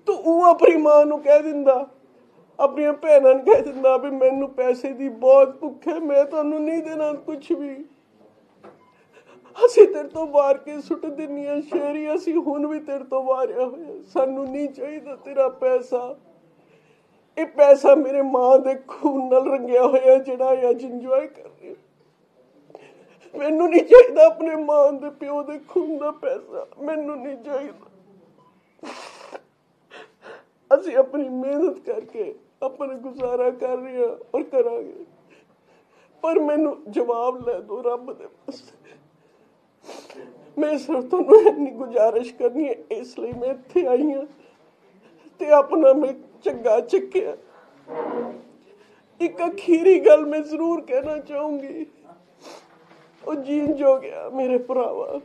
ਤੂੰ ਉਹ ਆਪਣੀ ਮਾਂ ਨੂੰ ਕਹਿ ਦਿੰਦਾ, ਆਪਣੀਆਂ ਭੈਣਾਂ ਨੂੰ ਕਹਿ ਦਿੰਦਾ ਵੀ ਮੈਨੂੰ ਪੈਸੇ ਦੀ ਬਹੁਤ ਭੁੱਖ ਹੈ, ਮੈਂ ਤੁਹਾਨੂੰ ਨਹੀਂ ਦੇਣਾ ਕੁਛ ਵੀ। ਅਸੀਂ ਤੇਰੇ ਤੋਂ ਵਾਰ ਕੇ ਸੁੱਟ ਦਿੰਦੀਆਂ ਸ਼ੇਰੀ, ਅਸੀਂ ਹੁਣ ਵੀ ਤੇਰੇ ਤੋਂ ਵਾਰਿਆ ਹੋਇਆ, ਸਾਨੂੰ ਨਹੀਂ ਚਾਹੀਦਾ ਤੇਰਾ ਪੈਸਾ। ਇਹ ਪੈਸਾ ਮੇਰੇ ਮਾਂ ਦੇ ਖੂਨ ਨਾਲ ਰੰਗਿਆ ਹੋਇਆ ਜਿਹੜਾ ਅੱਜ ਇੰਜੋਏ ਕਰ ਰਹੀ। ਮੈਨੂੰ ਨਹੀਂ ਚਾਹੀਦਾ ਆਪਣੇ ਮਾਂ ਦੇ ਪਿਓ ਦੇ ਖੂਨ ਦਾ ਪੈਸਾ, ਮੈਨੂੰ ਨਹੀਂ ਚਾਹੀਦਾ। ਅਸੀਂ ਆਪਣੀ ਮਿਹਨਤ ਕਰਕੇ ਆਪਣਾ ਗੁਜ਼ਾਰਾ ਕਰ ਰਹੇ ਹਾਂ ਔਰ ਕਰਾਂਗੇ, ਪਰ ਮੈਨੂੰ ਜਵਾਬ ਲੈ ਦੋ ਰੱਬ ਦੇ ਪਾਸੇ। ਮੈਂ ਸਿਰਫ ਤੁਹਾਨੂੰ ਇੰਨੀ ਗੁਜ਼ਾਰਿਸ਼ ਕਰਨੀ ਹੈ, ਇਸ ਲਈ ਮੈਂ ਇੱਥੇ ਆਈ ਹਾਂ ਤੇ ਆਪਣਾ ਮੈਂ ਝੱਗਾ ਚੱਕਿਆ। ਇੱਕ ਅਖੀਰੀ ਗੱਲ ਮੈਂ ਜ਼ਰੂਰ ਕਹਿਣਾ ਚਾਹੂੰਗੀ, ਉਹ ਜੀਣ ਜੋ ਗਿਆ ਮੇਰੇ ਭਰਾਵਾ,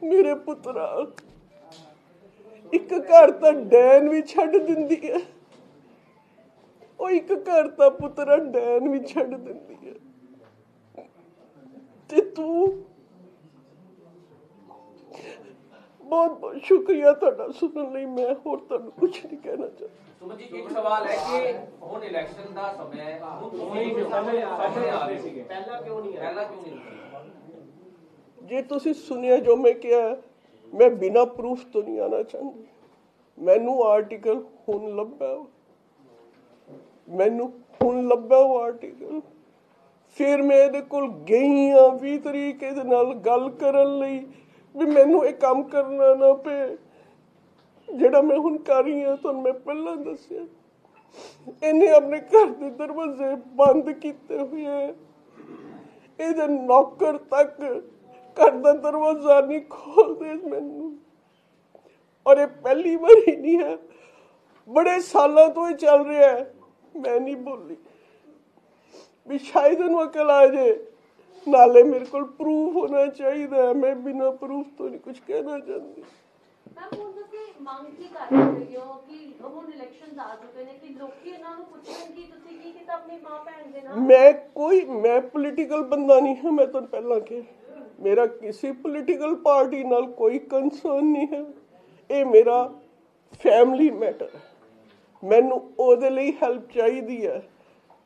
ਮੇਰੇ ਪੁੱਤਰਾ। ਇੱਕ ਘਰ ਤਾਂ ਡੈਨ ਵੀ ਛੱਡ ਦਿੰਦੀ ਹੈ, ਉਹ ਇੱਕ ਘਰ ਤਾਂ ਪੁੱਤਰਾ ਡੈਨ ਵੀ ਛੱਡ ਦਿੰਦੀ ਹੈ। ਤੇ ਤੂੰ ਬਹੁਤ ਬਹੁਤ ਸ਼ੁਕਰੀਆ ਤੁਹਾਡਾ ਸੁਣਨ ਲਈ। ਮੈਂ ਹੋਰ ਤੁਹਾਨੂੰ ਕੁਛ ਨਹੀਂ ਕਹਿਣਾ ਚਾਹੁੰਦਾ। ਸੁਮਨ ਜੀ ਇੱਕ ਸਵਾਲ ਹੈ ਕਿ ਹੁਣ ਇਲੈਕਸ਼ਨ ਦਾ ਸਮਾਂ ਹੈ, ਹੁਣ ਤੁਸੀਂ ਸਾਹਮਣੇ ਆ ਰਹੇ ਸੀਗੇ, ਪਹਿਲਾਂ ਕਿਉਂ ਨਹੀਂ ਜੇ ਤੁਸੀਂ ਸੁਣਿਆ ਜੋ ਮੈਂ ਕਿਹਾ, ਮੈਂ ਬਿਨਾਂ ਪ੍ਰੂਫ ਤੋਂ ਨਹੀਂ ਆਣਾ ਚਾਹੁੰਦੀ। ਮੈਨੂੰ ਆਰਟੀਕਲ ਹੁਣ ਲੱਭਾ, ਮੈਨੂੰ ਹੁਣ ਲੱਭਾ ਉਹ ਆਰਟੀਕਲ। ਫਿਰ ਮੈਂ ਇਹਦੇ ਕੋਲ ਗਈ ਹਾਂ 20 ਤਰੀਕ ਇਹਦੇ ਨਾਲ ਗੱਲ ਕਰਨ ਲਈ ਵੀ ਮੈਨੂੰ ਇਹ ਕੰਮ ਕਰਨਾ ਨਾ ਪਏ ਜਿਹੜਾ ਮੈਂ ਹੁਣ ਕਰ ਰਹੀ ਹਾਂ। ਤੁਹਾਨੂੰ ਮੈਂ ਪਹਿਲਾਂ ਦੱਸਿਆ, ਇਹਨੇ ਆਪਣੇ ਘਰ ਦੇ ਦਰਵਾਜ਼ੇ ਬੰਦ ਕੀਤੇ ਹੋਏ, ਇਹਦੇ ਨੌਕਰ ਤੱਕ ਘਰ ਦਾ ਦਰਵਾਜ਼ਾ ਨਹੀਂ ਖੋਲਦੇ ਮੈਨੂੰ। ਔਰ ਇਹ ਪਹਿਲੀ ਵਾਰੀ ਨਹੀਂ ਹੈ, ਬੜੇ ਸਾਲਾਂ ਤੋਂ ਇਹ ਚੱਲ ਰਿਹਾ ਹੈ। ਮੈਂ ਨਹੀਂ ਬੋਲੀ ਵੀ ਸ਼ਾਇਦ ਇਹਨੂੰ ਅਕਲ ਆ ਜੇ, ਨਾਲੇ ਮੇਰੇ ਕੋਲ ਪ੍ਰੂਫ ਹੋਣਾ ਚਾਹੀਦਾ। ਮੈਂ ਬਿਨਾਂ ਪ੍ਰੂਫ ਤੋਂ ਨਹੀਂ ਕੁਝ ਕਹਿਣਾ ਚਾਹੁੰਦੀ। ਹੁਣ ਤੁਸੀਂ ਮੰਗ ਕੀ ਕਰ ਰਹੇ ਹੋ ਕਿ ਹੁਣ ਇਲੈਕਸ਼ਨਸ ਆ ਚੁੱਕੇ ਨੇ ਕਿ ਲੋਕੀ ਇਹਨਾਂ ਨੂੰ ਪੁੱਛਣ ਕਿ ਤੁਸੀਂ ਕੀ ਕੀਤਾ ਆਪਣੀ ਮਾਂ ਭੈਣ ਦੇ ਨਾਲ? ਮੈਂ ਪੋਲੀਟੀਕਲ ਬੰਦਾ ਨਹੀਂ ਹਾਂ। ਮੈਂ ਤੁਹਾਨੂੰ ਪਹਿਲਾਂ ਕਿਹਾ, ਮੇਰਾ ਕਿਸੇ ਪੋਲੀਟੀਕਲ ਪਾਰਟੀ ਨਾਲ ਕੋਈ ਕੰਸਰਨ ਨਹੀਂ ਹੈ। ਇਹ ਮੇਰਾ ਫੈਮਿਲੀ ਮੈਟਰ ਹੈ। ਮੈਨੂੰ ਉਹਦੇ ਲਈ ਹੈਲਪ ਚਾਹੀਦੀ ਹੈ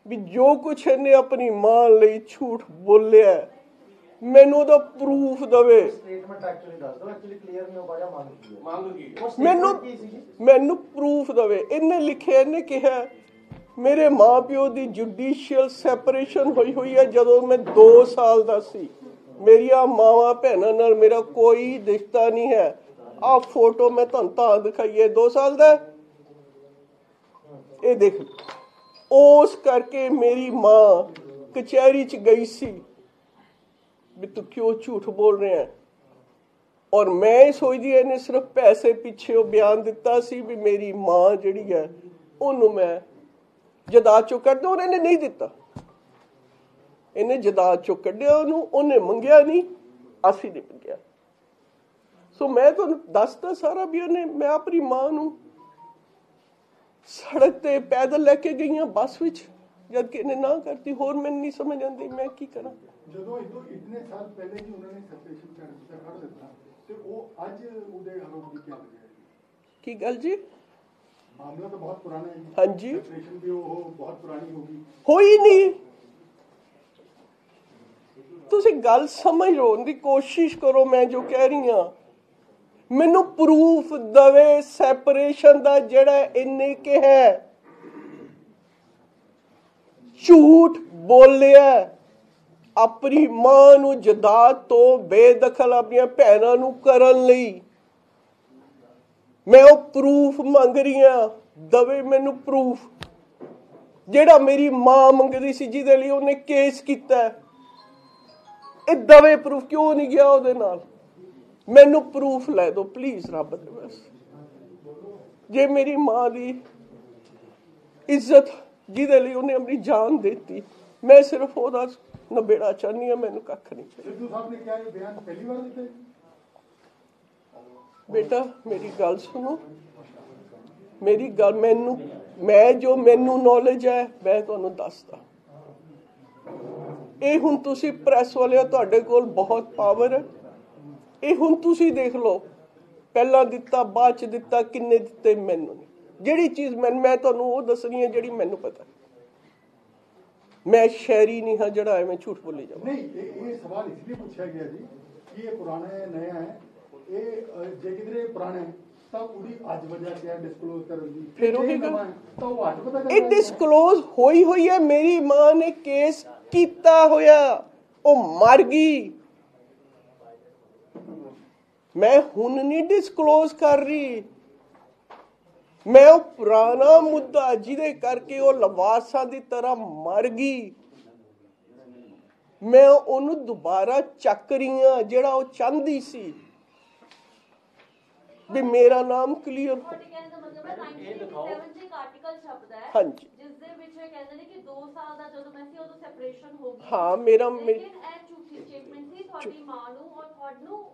ਵੀ ਜੋ ਕੁਛ ਇਹਨੇ ਆਪਣੀ ਮਾਂ ਲਈ ਝੂਠ ਬੋਲਿਆ, ਮੈਨੂੰ ਉਹਦਾ ਪ੍ਰੂਫ ਦਵੇ। ਮੈਨੂੰ ਪ੍ਰੂਫ ਦਵੇ। ਇਹਨੇ ਲਿਖਿਆ, ਇਹਨੇ ਕਿਹਾ ਮੇਰੇ ਮਾਂ ਪਿਓ ਦੀ ਜੁਡੀਸ਼ੀਅਲ ਸੈਪਰੇਸ਼ਨ ਹੋਈ ਹੈ ਜਦੋਂ ਮੈਂ 2 ਸਾਲ ਦਾ ਸੀ। ਮੇਰੀਆਂ ਮਾਵਾਂ ਭੈਣਾਂ ਨਾਲ ਮੇਰਾ ਕੋਈ ਰਿਸ਼ਤਾ ਨਹੀਂ ਹੈ। ਆਹ ਫੋਟੋ ਮੈਂ ਤੁਹਾਨੂੰ ਤਾਂ ਦਿਖਾਈ ਹੈ 2 ਸਾਲ ਦਾ, ਇਹ ਦੇਖ। ਉਸ ਕਰਕੇ ਮੇਰੀ ਮਾਂ ਕਚਹਿਰੀ 'ਚ ਗਈ ਸੀ ਵੀ ਤੂੰ ਕਿਉਂ ਝੂਠ ਬੋਲ ਰਿਹਾ। ਔਰ ਮੈਂ ਸੋਚਦੀ ਇਹਨੇ ਸਿਰਫ ਪੈਸੇ ਪਿੱਛੇ ਉਹ ਬਿਆਨ ਦਿੱਤਾ ਸੀ ਵੀ ਮੇਰੀ ਮਾਂ ਜਿਹੜੀ ਹੈ ਉਹਨੂੰ ਮੈਂ ਜਦਾਦ ਚੋਂ ਕੱਢ ਦਿਆਂ। ਉਹਨੇ ਨਹੀਂ ਦਿੱਤਾ, ਇਹਨੇ ਜਦਾਦ ਚੋਂ ਕੱਢਿਆ ਉਹਨੂੰ। ਉਹਨੇ ਮੰਗਿਆ ਨਹੀਂ, ਅਸੀਂ ਨਹੀਂ ਮੰਗਿਆ। ਸੋ ਮੈਂ ਤੁਹਾਨੂੰ ਦੱਸਦਾ ਸਾਰਾ ਵੀ ਮੈਂ ਆਪਣੀ ਮਾਂ ਨੂੰ ਸੜਕ ਤੇ ਪੈਦਲ ਲੈ ਕੇ ਗਈਆਂ, ਬੱਸ ਵਿੱਚ, ਜਦ ਕਿ ਇਹਨੇ ਨਾ ਕਰਤੀ। ਹੋਰ ਮੈਨੂੰ ਨਹੀਂ ਸਮਝ ਆਉਂਦੀ ਮੈਂ ਕੀ ਕਰਾਂ। ਜਦੋਂ ਇਤਨੇ ਸਾਲ ਪਹਿਲੇ ਹੀ ਉਹਨਾਂ ਨੇ ਸੈਪਰੇਸ਼ਨ ਚਾਰਟ ਕੱਢ ਦਿੱਤਾ ਤੇ ਉਹ ਅੱਜ ਉਹਦੇ ਆਰੋਪ ਦੀ ਕੀ ਲੱਗਿਆ? ਕੀ ਗੱਲ ਜੀ? ਮਾਮਲਾ ਤਾਂ ਬਹੁਤ ਪੁਰਾਣਾ ਹੈ। ਹਾਂਜੀ, ਸੈਪਰੇਸ਼ਨ ਵੀ ਉਹ ਬਹੁਤ ਪੁਰਾਣੀ ਹੋ ਗਈ, ਹੋਈ ਨਹੀਂ। ਤੁਸੀਂ ਗੱਲ ਸਮਝਣ ਦੀ ਕੋਸ਼ਿਸ਼ ਕਰੋ। ਮੈਂ ਜੋ ਕਹਿ ਰਹੀ ਹਾਂ, ਮੈਨੂੰ ਪ੍ਰੂਫ ਦਵੇ ਸੈਪਰੇਸ਼ਨ ਦਾ ਜਿਹੜਾ ਇਹਨੇ ਕਿਹਾ। ਝੂਠ ਬੋਲਿਆ ਆਪਣੀ ਮਾਂ ਨੂੰ ਜਦਾਦ ਤੋਂ ਬੇਦਖਲ ਆਪਣੀਆਂ ਭੈਣਾਂ ਨੂੰ ਕਰਨ ਲਈ। ਮੈਂ ਉਹ ਪ੍ਰੂਫ ਮੰਗ ਰਹੀ ਹਾਂ, ਦਵੇ ਮੈਨੂੰ ਪ੍ਰੂਫ ਜਿਹੜਾ ਮੇਰੀ ਮਾਂ ਮੰਗਦੀ ਸੀ, ਜਿਹਦੇ ਲਈ ਉਹਨੇ ਕੇਸ ਕੀਤਾ। ਇਹ ਦਵੇ ਪ੍ਰੂਫ। ਕਿਉਂ ਨਹੀਂ ਗਿਆ ਉਹਦੇ ਨਾਲ? ਮੈਨੂੰ ਪ੍ਰੂਫ ਲੈ ਦਿਓ ਪਲੀਜ਼, ਰੱਬ ਦੇ ਬਸ। ਜੇ ਮੇਰੀ ਮਾਂ ਦੀ ਇੱਜ਼ਤ ਜਿਹਦੇ ਲਈ ਉਹਨੇ ਆਪਣੀ ਜਾਨ ਦਿੱਤੀ, ਮੈਂ ਸਿਰਫ ਉਹਦਾ ਨਬੇੜਾ ਚਾਹੁੰਦੀ ਹਾਂ। ਮੈਨੂੰ ਕੱਖ ਨਹੀਂ ਚਾਹੀਦਾ। ਸਿੱਧੂ ਸਾਹਿਬ ਨੇ ਕਿਹਾ ਇਹ ਬਿਆਨ ਪਹਿਲੀ ਵਾਰ ਦਿੱਤਾ? ਬੇਟਾ ਮੇਰੀ ਗੱਲ ਸੁਣੋ, ਮੇਰੀ ਗੱਲ ਮੈਨੂੰ ਨੌਲੇਜ ਹੈ ਮੈਂ ਤੁਹਾਨੂੰ ਦੱਸਦਾ। ਇਹ ਹੁਣ ਤੁਸੀਂ ਪ੍ਰੈਸ ਵਾਲਿਓ, ਤੁਹਾਡੇ ਕੋਲ ਬਹੁਤ ਪਾਵਰ ਹੈ। ਇਹ ਹੁਣ ਤੁਸੀਂ ਦੇਖ ਲਓ, ਪਹਿਲਾਂ ਦਿੱਤਾ, ਬਾਅਦ ਚ ਦਿੱਤਾ, ਕਿੰਨੇ ਦਿੱਤੇ ਮੈਨੂੰ ਨਹੀਂ। ਜਿਹੜੀ ਚੀਜ਼ ਮੈਂ ਤੁਹਾਨੂੰ ਉਹ ਦੱਸਣੀ ਹੈ ਜਿਹੜੀ ਮੈਨੂੰ ਪਤਾ। ਮੈਂ ਸ਼ਹਿਰੀ ਨਹੀਂ ਹਾਂ ਜਿਹੜਾ ਐਵੇਂ ਝੂਠ ਬੋਲੀ ਜਾਵਾਂ। ਨਹੀਂ, ਇਹ ਸਵਾਲ ਇਸ ਲਈ ਪੁੱਛਿਆ ਗਿਆ ਜੀ ਕਿ ਇਹ ਪੁਰਾਣਾ ਹੈ ਨया ਹੈ। ਇਹ ਜੇ ਕਿਧਰੇ ਪੁਰਾਣਾ ਹੈ ਤਾਂ ਉਹਦੀ ਅੱਜ ਵਜ੍ਹਾ ਕਿਆ ਡਿਸਕਲੋਜ਼ ਕਰਨ ਦੀ? ਫਿਰ ਉਹੀ ਗੱਲ, ਤਾਂ ਉਹ ਅੱਜ ਪਤਾ ਇਹ ਡਿਸਕਲੋਜ਼ ਹੋਈ ਹੈ। ਮੇਰੀ ਮਾਂ ਨੇ ਕੇਸ ਕੀਤਾ ਹੋਇਆ, ਉਹ ਮਰ ਗਈ। ਮੈਂ ਹੁਣ ਨਹੀਂ ਡਿਸਕਲੋਜ਼ ਕਰ ਰਹੀ। ਮੈਂ ਉਹ ਪੁਰਾਣਾ ਮੁੱਦਾ ਜਿਹਦੇ ਕਰਕੇ ਉਹ ਲਵਾਸਾਂ ਦੀ ਤਰ੍ਹਾਂ ਮਰ ਗਈ, ਮੈਂ ਉਹਨੂੰ ਦੁਬਾਰਾ ਚੱਕ ਰਹੀ ਹਾਂ, ਜਿਹੜਾ ਉਹ ਚਾਹੁੰਦੀ ਸੀ ਵੀ ਮੇਰਾ ਨਾਮ ਕਲੀਅਰ ਹੋ। ਤੁਹਾਡੇ ਕਹਿਣ ਦਾ ਮਤਲਬ ਹੈ 1987 ਚ ਇੱਕ ਆਰਟੀਕਲ ਛਪਦਾ ਹੈ, ਹਾਂਜੀ, ਜਿਸ ਦੇ ਵਿੱਚ ਇਹ ਕਹਿੰਦੇ ਨੇ ਕਿ 2 ਸਾਲ ਦਾ ਜਦੋਂ ਮੈਂ ਸੀ ਉਦੋਂ ਸੈਪਰੇਸ਼ਨ ਹੋ ਗਈ। ਹਾਂ, ਲੇਕਿਨ ਇਹ ਝੂਠੀ ਸਟੇਟਮੈਂਟ ਸੀ ਤੁਹਾਡੀ ਮਾਂ ਨੂੰ ਔਰ ਤੁਹਾਨੂੰ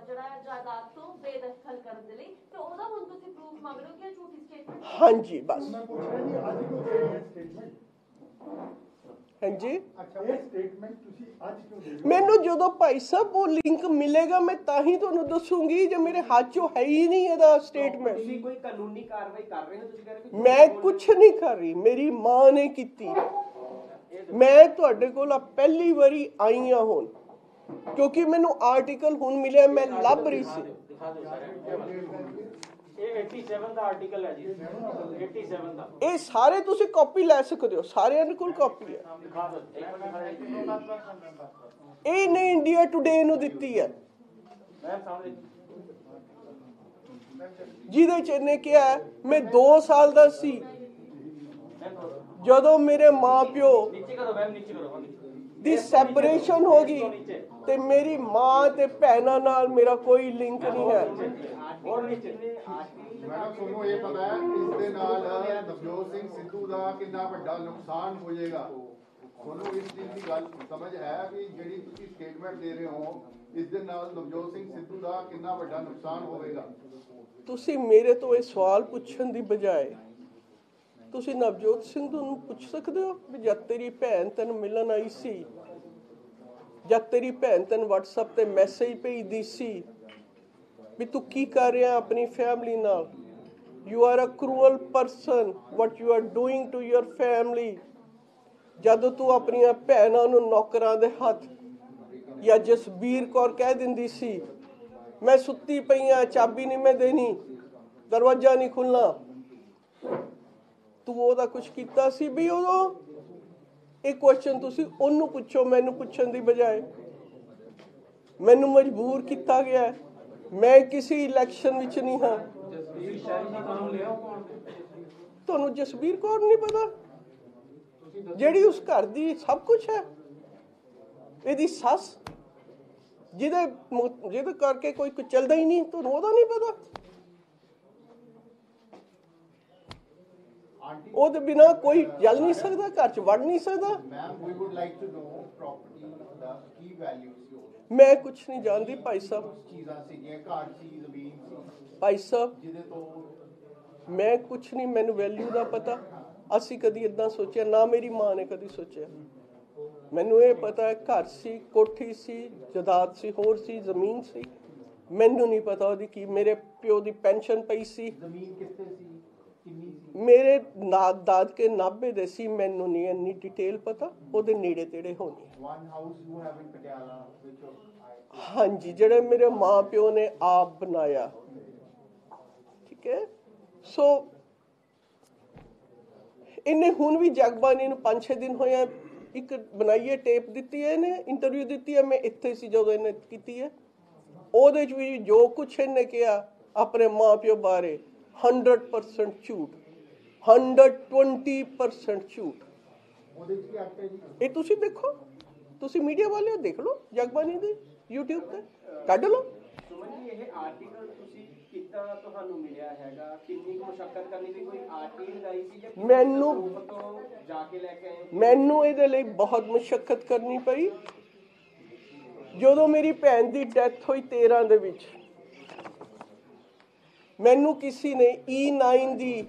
ਜਿਹੜਾ ਜਾਇਦਾਦ ਤੋਂ ਬੇਦਖਲ ਕਰਨ ਦੇ ਲਈ। ਤੇ ਉਹਦਾ ਹੁਣ ਤੁਸੀਂ ਪ੍ਰੂਫ ਮੰਗ ਰਹੇ ਹੋ ਕਿ ਇਹ ਝੂਠੀ ਸਟੇਟਮੈਂਟ? ਹਾਂਜੀ, ਬਸ ਮੈਂ ਪੁੱਛ ਰਿਹਾ ਜੀ ਅੱਜ ਕਿਉਂ ਦੇ ਰਹੇ ਸਟੇਟਮੈਂਟ? ਹਾਂਜੀ ਅੱਛਾ ਇਹ ਸਟੇਟਮੈਂਟ ਤੁਸੀਂ ਅੱਜ ਕਿਉਂ ਦੇ ਰਹੇ ਹੋ? ਮੈਨੂੰ ਜਦੋਂ ਭਾਈ ਸਾਹਿਬ ਉਹ ਲਿੰਕ ਮਿਲੇਗਾ ਮੈਂ ਤਾਂ ਹੀ ਤੁਹਾਨੂੰ ਦੱਸੂਗੀ, ਜੇ ਮੇਰੇ ਹੱਥ 'ਚੋਂ ਹੈ ਹੀ ਨਹੀਂ ਇਹਦਾ ਸਟੇਟਮੈਂਟ। ਤੁਸੀਂ ਕੋਈ ਕਾਨੂੰਨੀ ਕਾਰਵਾਈ ਕਰ ਰਹੇ ਹੋ? ਤੁਸੀਂ ਕਹਿ ਰਹੇ ਕਿ ਮੈਂ ਕੁਛ ਨਹੀਂ ਕਰ ਰਹੀ, ਮੇਰੀ ਮਾਂ ਨੇ ਕੀਤੀ। ਮੈਂ ਤੁਹਾਡੇ ਕੋਲ ਪਹਿਲੀ ਵਾਰੀ ਆਈ ਹਾਂ ਹੁਣ, ਕਿਉਂਕਿ ਮੈਨੂੰ ਆਰਟੀਕਲ ਹੁਣ ਮਿਲਿਆ, ਮੈਂ ਲੱਭ ਰਹੀ ਸੀ। ਇਹ 87 ਦਾ ਆਰਟੀਕਲ ਹੈ ਜੀ, 87 ਦਾ। ਇਹ ਸਾਰੇ ਤੁਸੀਂ ਕਾਪੀ ਲੈ ਸਕਦੇ ਹੋ, ਸਾਰਿਆਂ ਦੇ ਕੋਲ ਕਾਪੀ ਹੈ। ਦਿਖਾ ਦਿਓ। ਇਹ ਨੇ ਇੰਡੀਆ ਟੁਡੇ ਨੂੰ ਦਿੱਤੀ ਹੈ, ਮੈਂ ਸਾਹਮਣੇ ਜਿਹਦੇ ਚ ਇਹਨੇ ਕਿਹਾ ਮੈਂ 2 ਸਾਲ ਦਾ ਸੀ ਜਦੋਂ ਮੇਰੇ ਮਾਂ ਪਿਓ ਨੀਚੇ ਕਰੋ ਮੈਮ, ਨੀਚੇ ਕਰੋ। ਦੀ ਸੈਪਰੇਸ਼ਨ ਹੋ ਗਈ ਤੇ ਮੇਰੀ ਮਾਂ ਤੇ ਭੈਣਾਂ ਨਾਲ ਮੇਰਾ ਕੋਈ ਲਿੰਕ ਨਹੀਂ ਹੈ। ਹੋਰ ਨੀਚੇ। ਮੈਡਮ ਤੁਹਾਨੂੰ ਇਹ ਪਤਾ ਹੈ ਇਸ ਦੇ ਨਾਲ ਨਵਜੋਤ ਸਿੰਘ ਸਿੱਧੂ ਦਾ ਕਿੰਨਾ ਵੱਡਾ ਨੁਕਸਾਨ ਹੋ ਜਾਏਗਾ? ਤੁਹਾਨੂੰ ਇਸ ਚੀਜ਼ ਦੀ ਗੱਲ ਸਮਝ ਹੈ ਵੀ ਜਿਹੜੀ ਤੁਸੀਂ ਸਟੇਟਮੈਂਟ ਦੇ ਰਹੇ ਹੋ ਇਸ ਦੇ ਨਾਲ ਨਵਜੋਤ ਸਿੰਘ ਸਿੱਧੂ ਦਾ ਕਿੰਨਾ ਵੱਡਾ ਨੁਕਸਾਨ ਹੋਵੇਗਾ? ਤੁਸੀਂ ਮੇਰੇ ਤੋਂ ਇਹ ਸਵਾਲ ਪੁੱਛਣ ਦੀ ਬਜਾਏ ਤੁਸੀਂ ਨਵਜੋਤ ਸਿੰਘ ਨੂੰ ਪੁੱਛ ਸਕਦੇ ਹੋ ਵੀ ਜਦ ਤੇਰੀ ਭੈਣ ਤੈਨੂੰ ਮਿਲਣ ਆਈ ਸੀ, ਜਦ ਤੇਰੀ ਭੈਣ ਤੈਨੂੰ WhatsApp ਤੇ ਮੈਸੇਜ ਭੇਜਦੀ ਸੀ ਵੀ ਤੂੰ ਕੀ ਕਰ ਰਿਹਾ ਆਪਣੀ ਫੈਮਿਲੀ ਨਾਲ। You are a cruel person, what you are doing to your family. ਜਦੋਂ ਤੂੰ ਆਪਣੀਆਂ ਭੈਣਾਂ ਨੂੰ ਨੌਕਰਾਂ ਦੇ ਹੱਥ ਜਾਂ ਜਸਬੀਰ ਕੌਰ ਕਹਿ ਦਿੰਦੀ ਸੀ ਮੈਂ ਸੁੱਤੀ ਪਈ ਆ, ਚਾਬੀ ਨਹੀਂ ਮੈਂ ਦੇਣੀ, ਦਰਵਾਜ਼ਾ ਨਹੀਂ ਖੁੱਲਣਾ, ਤੂੰ ਉਹਦਾ ਕੁਝ ਕੀਤਾ ਸੀ ਵੀ ਉਦੋਂ? ਇਹ ਕੁਐਸਚਨ ਤੁਸੀਂ ਉਹਨੂੰ ਪੁੱਛੋ, ਮੈਨੂੰ ਪੁੱਛਣ ਦੀ ਬਜਾਏ। ਮੈਨੂੰ ਮਜਬੂਰ ਕੀਤਾ ਗਿਆ, ਮੈਂ ਕਿਸੇ ਇਲੈਕਸ਼ਨ ਵਿੱਚ ਨਹੀਂ ਹਾਂ। ਤੁਹਾਨੂੰ ਜਸਬੀਰ ਕੌਰ ਨਹੀਂ ਪਤਾ ਜਿਹੜੀ ਉਸ ਘਰ ਦੀ ਸਭ ਕੁਝ ਹੈ? ਇਹਦੀ ਸੱਸ ਜਿਹਦੇ ਕਰਕੇ ਕੋਈ ਕੁਝ ਚੱਲਦਾ ਹੀ ਨਹੀਂ, ਤੁਹਾਨੂੰ ਉਹਦਾ ਨਹੀਂ ਪਤਾ? ਉਹਦੇ ਬਿਨਾ ਕੋਈ ਚੱਲ ਨਹੀਂ ਸਕਦਾ, ਘਰ ਚ ਵੜ ਨਹੀਂ ਸਕਦਾ। Ma'am we would like to know property ਦਾ ਕੀ ਵੈਲਿਊ ਸੀ ਉਹ? ਮੈਂ ਕੁਝ ਨਹੀਂ ਜਾਣਦੀ ਭਾਈ ਸਾਹਿਬ। ਚੀਜ਼ਾਂ ਸੀਗੀਆਂ, ਘਰ ਸੀ, ਜ਼ਮੀਨ ਸੀ ਭਾਈ ਸਾਹਿਬ ਜਿਹਦੇ ਤੋਂ ਮੈਂ ਕੁਝ ਨਹੀਂ, ਮੈਨੂੰ ਵੈਲਿਊ ਦਾ ਪਤਾ। ਅਸੀਂ ਕਦੀ ਇਦਾਂ ਸੋਚਿਆ ਨਾ, ਮੇਰੀ ਮਾਂ ਨੇ ਕਦੀ ਸੋਚਿਆ। ਮੈਨੂੰ ਇਹ ਪਤਾ ਹੈ ਘਰ ਸੀ, ਕੋਠੀ ਸੀ, ਜਾਇਦਾਦ ਸੀ, ਹੋਰ ਸੀ, ਜ਼ਮੀਨ ਸੀ। ਮੈਨੂੰ ਨਹੀਂ ਪਤਾ ਉਹਦੀ ਕੀ, ਮੇਰੇ ਪਿਓ ਦੀ ਪੈਨਸ਼ਨ ਪਈ ਸੀ, ਜ਼ਮੀਨ ਕਿੱਥੇ ਸੀ, ਕਿੰਨੀ ਸੀ? ਮੇਰੇ ਦਾਦਕੇ ਨਾਭੇ ਦੇ ਸੀ, ਮੈਨੂੰ ਨਹੀਂ ਇੰਨੀ ਡਿਟੇਲ ਪਤਾ। ਉਹਦੇ ਨੇੜੇ ਤੇੜੇ ਹੋਣੀ। ਵਨ ਹਾਊਸ ਯੂ ਹੈਵ ਇਨ ਪਟਿਆਲਾ ਵਿਚ ਹਾਂਜੀ, ਜਿਹੜੇ ਮੇਰੇ ਮਾਂ ਪਿਓ ਨੇ ਆਪ ਬਣਾਇਆ। ਠੀਕ ਹੈ। ਸੋ ਇਹਨੇ ਹੁਣ ਵੀ ਜਗਬਾਣੀ ਨੂੰ 5-6 ਦਿਨ ਹੋਇਆ ਇੱਕ ਬਣਾਈਏ ਟੇਪ ਦਿੱਤੀ ਹੈ, ਇਹਨੇ ਇੰਟਰਵਿਊ ਦਿੱਤੀ ਹੈ, ਮੈਂ ਇੱਥੇ ਸੀ ਜਦੋਂ ਇਹਨੇ ਕੀਤੀ ਹੈ। ਉਹਦੇ 'ਚ ਵੀ ਜੋ ਕੁਛ ਇਹਨੇ ਕਿਹਾ ਆਪਣੇ ਮਾਂ ਪਿਓ ਬਾਰੇ 100% ਝੂਠ, 120% ਝੂਠ। ਉਹਦੇ ਚ ਕੀ ਆਖਿਆ ਜੀ? ਇਹ ਤੁਸੀਂ ਦੇਖੋ, ਤੁਸੀਂ ਮੀਡੀਆ ਵਾਲੇ ਦੇਖ ਲਓ, ਜਗਬਾਣੀ ਦੀ YouTube ਤੇ ਕੱਢ ਲਓ। ਸੁਮਨ ਜੀ, ਇਹ ਆਰਟੀਕਲ ਤੁਸੀਂ ਕਿੱਦਾਂ ਤੁਹਾਨੂੰ ਮਿਲਿਆ ਹੈਗਾ? ਕਿੰਨੀ ਮੁਸ਼ਕਲ ਕਰਨੀ ਪਈ? ਕੋਈ ਆਰਟੀਕਲ ਲਾਈ ਸੀ ਜਾਂ ਮੈਨੂੰ ਤੋਂ ਜਾ ਕੇ ਲੈ ਕੇ ਆਏ? ਮੈਨੂੰ ਇਹਦੇ ਲਈ ਬਹੁਤ ਮੁਸ਼ਕਲ ਕਰਨੀ ਪਈ। ਜਦੋਂ ਮੇਰੀ ਭੈਣ ਦੀ ਡੈਥ ਹੋਈ 13 ਦੇ ਵਿੱਚ, ਮੈਨੂੰ ਕਿਸੇ ਨੇ E9 ਦੀ